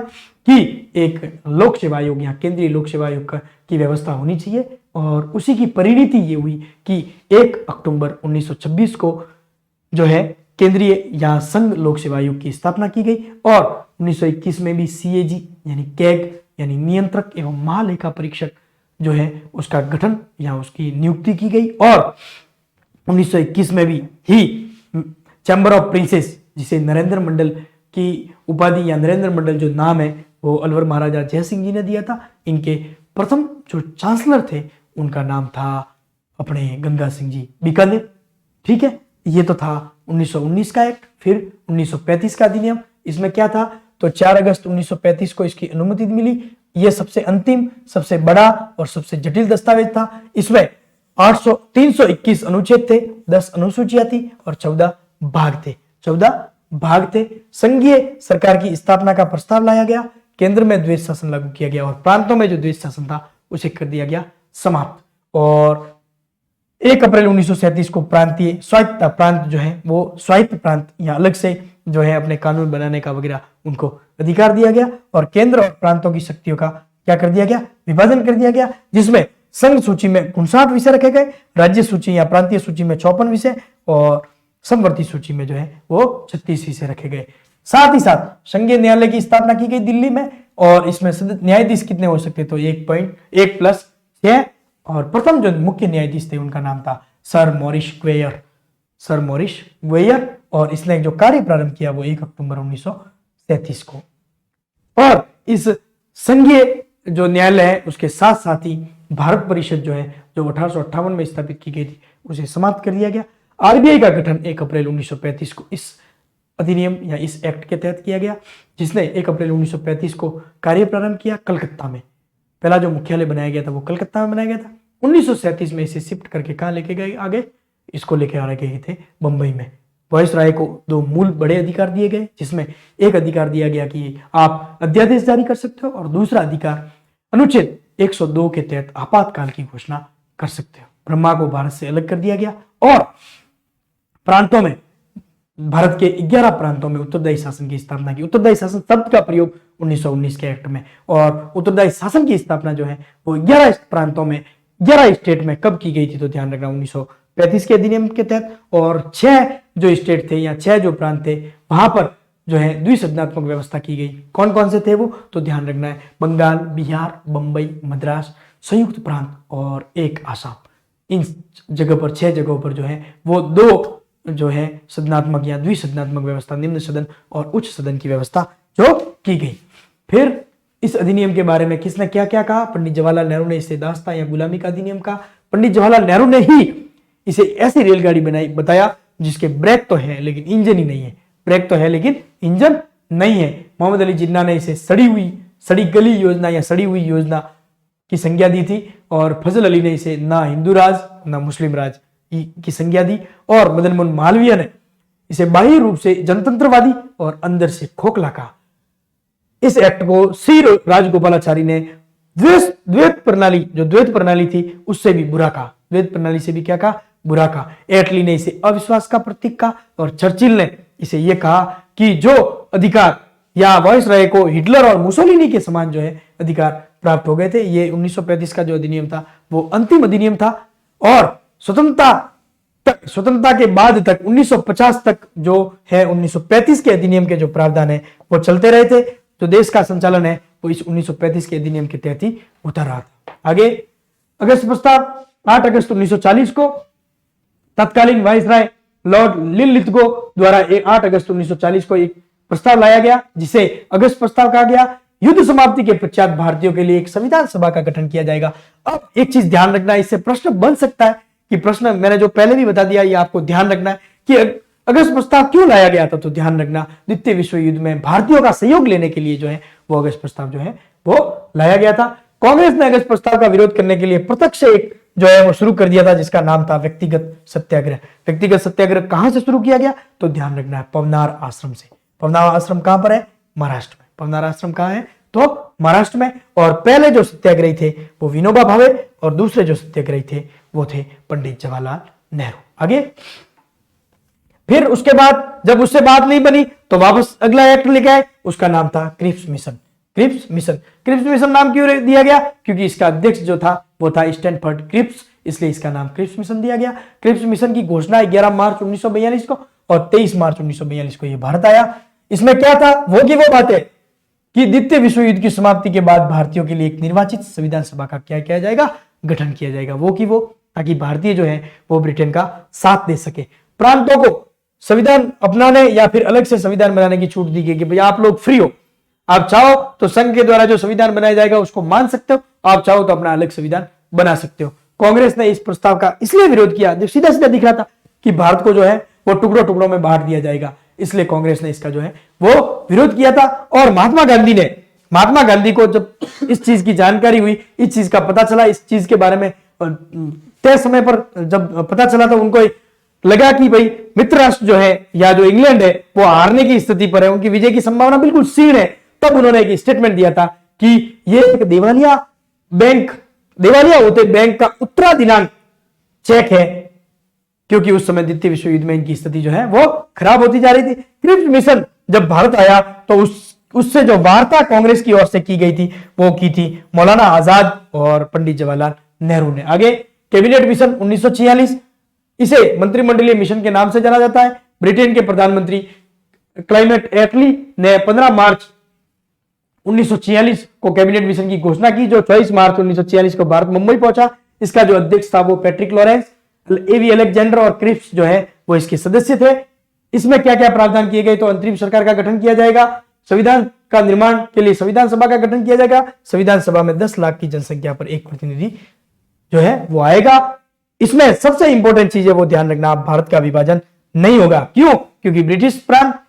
कि एक लोक सेवा आयोग या केंद्रीय लोक सेवा आयोग की व्यवस्था होनी चाहिए। और उसी की परिणति ये हुई कि 1 अक्टूबर 1926 को जो है केंद्रीय या संघ लोक सेवा आयोग की स्थापना की गई। और 1921 में भी CAG यानी कैग यानी नियंत्रक एवं महालेखा परीक्षक जो है उसका गठन या उसकी नियुक्ति की गई। और 1921 में भी ही चैम्बर ऑफ प्रिंसेस, जिसे नरेंद्र मंडल की उपाधि या नरेंद्र मंडल जो नाम है वो अलवर महाराजा जयसिंह जी ने दिया था। इनके प्रथम जो चांसलर थे उनका नाम था अपने गंगा सिंह जी बीकानेर। ठीक है, ये तो था 1919 का एक्ट। फिर 1935 का अधिनियम, इसमें क्या था, तो 4 अगस्त 1935 को इसकी अनुमति मिली। यह सबसे अंतिम, सबसे बड़ा और सबसे जटिल दस्तावेज था। इसमें 321 अनुच्छेद थे, 10 अनुसूचियां थी और 14 भाग थे। 14 भाग थे। संघीय सरकार की स्थापना का प्रस्ताव लाया गया। केंद्र में द्वैध शासन लागू किया गया और प्रांतों में जो द्वैध शासन था उसे कर दिया गया समाप्त। और 1 अप्रैल 1937 को प्रांतीय स्वायत्त प्रांत जो है वो स्वायत्त प्रांत या अलग से जो है अपने कानून बनाने का वगैरह उनको अधिकार दिया गया। और केंद्र और प्रांतों की शक्तियों का क्या कर दिया गया, विभाजन कर दिया गया, जिसमें संघ सूची में 59 विषय रखे गए, राज्य सूची या प्रांतीय सूची में 54 विषय और समवर्ती सूची में जो है वो 36 विषय रखे गए। साथ ही साथ संघीय न्यायालय की स्थापना की गई दिल्ली में। और इसमें न्यायाधीश कितने हो सकते, तो 1 + 6 और प्रथम जो मुख्य न्यायाधीश थे उनका नाम था सर मॉरिस ग्वेयर, सर मॉरिस ग्वेयर। और इसने जो कार्य प्रारंभ किया वो 1 अक्टूबर 1937 को। और इस संघीय जो न्यायालय है उसके साथ साथ ही भारत परिषद जो है, जो 1858 में स्थापित की गई थी, उसे समाप्त कर दिया गया। आरबीआई का गठन 1 अप्रैल 1935 को इस अधिनियम या इस एक्ट के तहत किया गया, जिसने 1 अप्रैल 1935 को कार्य प्रारंभ किया कलकत्ता में। पहला जो मुख्यालय बनाया गया था वो कलकत्ता में बनाया गया था। 1937 में इसे शिफ्ट करके कहाँ लेके गए आगे, इसको लेके आ गए थे बंबई में। वायसराय को 2 मूल बड़े अधिकार दिए गए, जिसमें एक अधिकार दिया गया कि आप अध्यादेश जारी कर सकते हो और दूसरा अधिकार अनुच्छेद 102 के तहत आपातकाल की घोषणा कर सकते हो। ब्रह्मा को भारत से अलग कर दिया गया और प्रांतों में, भारत के 11 प्रांतों में उत्तरदायी शासन की स्थापना की। उत्तरदायी शासन शब्द का प्रयोग 1919 के एक्ट में, और उत्तरदायी शासन की स्थापना जो है वो 11 प्रांतों में, 11 स्टेट में कब की गई थी, तो ध्यान रखना 1935 के अधिनियम के तहत। और 6 जो स्टेट थे या 6 जो प्रांत थे वहां पर जो है द्विसदनात्मक व्यवस्था की गई। कौन कौन से थे वो, तो ध्यान रखना है बंगाल, बिहार, बंबई, मद्रास, संयुक्त प्रांत और एक आसाम। इन जगह पर 6 जगहों पर जो है वो 2 जो है सदनात्मक या द्विसदनात्मक व्यवस्था, निम्न सदन और उच्च सदन की व्यवस्था जो की गई। फिर इस अधिनियम के बारे में किसने क्या क्या कहा, पंडित जवाहरलाल नेहरू ने इसे दास्तां या गुलामी का अधिनियम कहा। पंडित जवाहरलाल नेहरू ने ही इसे ऐसी रेलगाड़ी बनाई बताया जिसके ब्रेक तो है लेकिन इंजन ही नहीं है, ब्रेक तो है लेकिन इंजन नहीं है। मोहम्मद अली जिन्ना ने इसे सड़ी गली योजना या सड़ी हुई योजना की संज्ञा दी थी, और फजल अली ने इसे ना हिंदू राज ना मुस्लिम राज की संज्ञा दी, और मदन मोहन मालवीय ने इसे बाह्य रूप से जनतंत्रवादी और अंदर से खोखला कहा। इस एक्ट को श्री राजगोपालाचारी ने द्वैत प्रणाली थी उससे भी बुरा कहा। द्वैत प्रणाली से भी क्या कहा, बुरा कहा। एटली ने इसे अविश्वास का प्रतीक कहा, और चर्चिल ने इसे यह कहा कि जो अधिकार या वायसराय को हिटलर और मुसोलिनी के समान जो है अधिकार प्राप्त हो गए थे, ये 1935 का जो अधिनियम था वो अंतिम अधिनियम था। और स्वतंत्रता के बाद तक 1950 तक जो है 1935 के अधिनियम के जो प्रावधान है वो चलते रहे थे। जो देश का संचालन है वो इस 1935 के अधिनियम के तहत ही होता रहा था। आगे अगस्त प्रस्ताव 8 अगस्त 1940 को तत्कालीन वायसराय लॉर्ड लिनलिथगो द्वारा 8 अगस्त 1940 को एक प्रस्ताव लाया गया, जिसे अगस्त प्रस्ताव कहा गया। युद्ध समाप्ति के पश्चात भारतीयों के लिए एक संविधान सभा का गठन किया जाएगा। अब एक चीज ध्यान रखना है, इससे प्रश्न बन सकता है कि प्रश्न मैंने जो पहले भी बता दिया, ये आपको ध्यान रखना है कि अगस्त प्रस्ताव क्यों लाया गया था। तो ध्यान रखना, द्वितीय विश्व युद्ध में भारतीयों का सहयोग लेने के लिए जो है वो अगस्त प्रस्ताव जो है वो लाया गया था। कांग्रेस ने अगस्त प्रस्ताव का विरोध करने के लिए प्रत्यक्ष एक जो है वो शुरू कर दिया था, जिसका नाम था व्यक्तिगत सत्याग्रह। व्यक्तिगत सत्याग्रह कहां से शुरू किया गया, तो ध्यान रखना है पवनार आश्रम से। पवनार आश्रम कहां पर है, महाराष्ट्र में। पवनार आश्रम कहां है, तो महाराष्ट्र में। और पहले जो सत्याग्रही थे वो विनोबा भावे, और दूसरे जो सत्याग्रही थे वो थे पंडित जवाहरलाल नेहरू। आगे फिर उसके बाद जब उससे बात नहीं बनी तो वापस अगला एक्ट लेके आए, उसका नाम था क्रिप्स मिशन। क्रिप्स मिशन नाम क्यों दिया गया, क्योंकि इसका अध्यक्ष जो था वो था स्टैनफोर्ड क्रिप्स, इसलिए इसका नाम क्रिप्स मिशन दिया गया। क्रिप्स मिशन की घोषणा 11 मार्च 1942 को और 23 मार्च 1942 को ये भारत आया। इसमें क्या था, वो की वो बातें कि द्वितीय विश्व युद्ध की समाप्ति के बाद भारतीयों के लिए एक निर्वाचित संविधान सभा का क्या किया जाएगा, गठन किया जाएगा। वो की वो, ताकि भारतीय जो है वो ब्रिटेन का साथ दे सके। प्रांतों को संविधान अपनाने या फिर अलग से संविधान बनाने की छूट दी गई कि भाई आप लोग फ्री हो, आप चाहो तो संघ के द्वारा जो संविधान बनाया जाएगा उसको मान सकते हो, आप चाहो तो अपना अलग संविधान बना सकते हो। कांग्रेस ने इस प्रस्ताव का इसलिए विरोध किया, सीधा सीधा दिख रहा था कि भारत को जो है वो टुकड़ों टुकड़ों में बांट दिया जाएगा, इसलिए कांग्रेस ने इसका जो है वो विरोध किया था। और महात्मा गांधी को जब इस चीज की जानकारी हुई, इस चीज का पता चला, इस चीज के बारे में तय समय पर जब पता चला तो उनको लगा कि भाई मित्र राष्ट्र जो है या जो इंग्लैंड है वो हारने की स्थिति पर है, उनकी विजय की संभावना बिल्कुल क्षीण है। तब उन्होंने एक स्टेटमेंट दिया था कि ये एक दिवालिया होते बैंक का उत्तरा दिनांक चेक है, क्योंकि उस समय द्वितीय विश्व युद्ध में इनकी स्थिति जो है वो खराब होती जा रही थी। क्रिप्स मिशन जब भारत आया तो उससे जो वार्ता कांग्रेस की ओर से की गई थी वो की थी मौलाना आजाद और पंडित जवाहरलाल नेहरू ने। आगे कैबिनेट मिशन 1946, इसे मंत्रिमंडलीय मिशन के नाम से जाना जाता है। ब्रिटेन के प्रधानमंत्री क्लाइमेट एटली ने 15 मार्च 1946 को कैबिनेट मिशन की घोषणा की, जो 24 मार्च 1946 को भारत मुंबई पहुंचा। इसका जो अध्यक्ष था वो पैट्रिक लॉरेंस, एवी अलेक्जेंडर और क्रिप्स जो है वो इसके सदस्य थे। इसमें क्या क्या प्रावधान किए गए, तो अंतरिम सरकार का गठन किया जाएगा, संविधान का निर्माण के लिए संविधान सभा का गठन किया जाएगा, संविधान सभा में 10 लाख की जनसंख्या पर एक प्रतिनिधि जो है वो आएगा। इसमें सबसे इंपॉर्टेंट चीज है वो ध्यान रखना, भारत का विभाजन नहीं होगा। क्यों? क्योंकि ब्रिटिश प्रांत,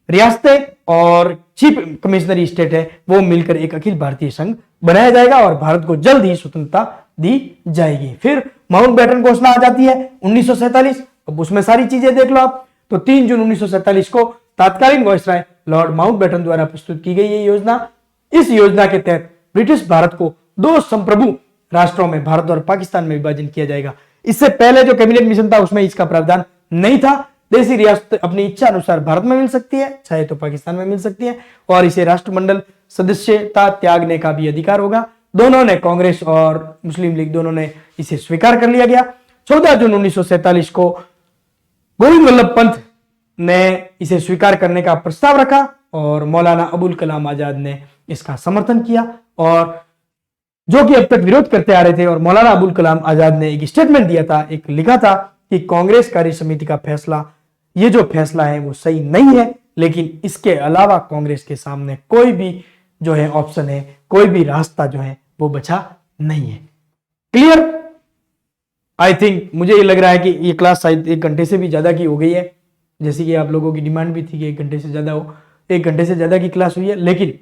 रियासतें और चीफ कमिश्नरी स्टेट है वो मिलकर एक अखिल भारतीय संघ बनाया जाएगा और भारत को जल्द ही स्वतंत्रता दी जाएगी। फिर माउंटबेटन घोषणा आ जाती है 1947। अब उसमें सारी चीजें देख लो आप। तो 3 जून 1947 को तात्कालीन वायसराय लॉर्ड माउंटबेटन द्वारा प्रस्तुत की गई ये योजना। इस योजना के तहत ब्रिटिश भारत को 2 संप्रभु राष्ट्रों में, भारत और पाकिस्तान में विभाजन किया जाएगा। इससे पहले जो कैबिनेट मिशन था उसमें इसका प्रावधान नहीं था। देशी रियासत अपनी इच्छा अनुसार भारत में मिल सकती है, चाहे तो पाकिस्तान में मिल सकती है, और इसे राष्ट्रमंडल सदस्यता त्यागने का भी अधिकार होगा। दोनों ने, कांग्रेस और मुस्लिम लीग दोनों ने इसे स्वीकार कर लिया गया। 14 जून 1947 को गोविंद वल्लभ पंत ने इसे स्वीकार करने का प्रस्ताव रखा और मौलाना अबुल कलाम आजाद ने इसका समर्थन किया, और जो कि अब तक विरोध करते आ रहे थे। और मौलाना अबुल कलाम आजाद ने एक स्टेटमेंट दिया था, एक लिखा था कि कांग्रेस कार्य समिति का फैसला, ये जो फैसला है वो सही नहीं है, लेकिन इसके अलावा कांग्रेस के सामने कोई भी जो है ऑप्शन है, कोई भी रास्ता जो है वो बचा नहीं है। क्लियर? आई थिंक मुझे ये लग रहा है कि ये क्लास शायद 1 घंटे से भी ज्यादा की हो गई है, जैसे कि आप लोगों की डिमांड भी थी कि 1 घंटे से ज्यादा हो। 1 घंटे से ज्यादा की क्लास हुई है, लेकिन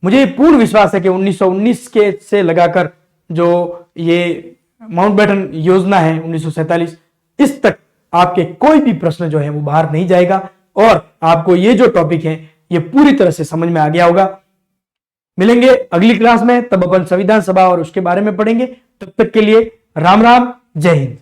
मुझे पूर्ण विश्वास है कि 1919 के से लगाकर जो ये माउंटबेटन योजना है 1947, इस तक आपके कोई भी प्रश्न जो है वो बाहर नहीं जाएगा और आपको ये जो टॉपिक है ये पूरी तरह से समझ में आ गया होगा। मिलेंगे अगली क्लास में, तब अपन संविधान सभा और उसके बारे में पढ़ेंगे। तब तक के लिए राम राम, जय हिंद।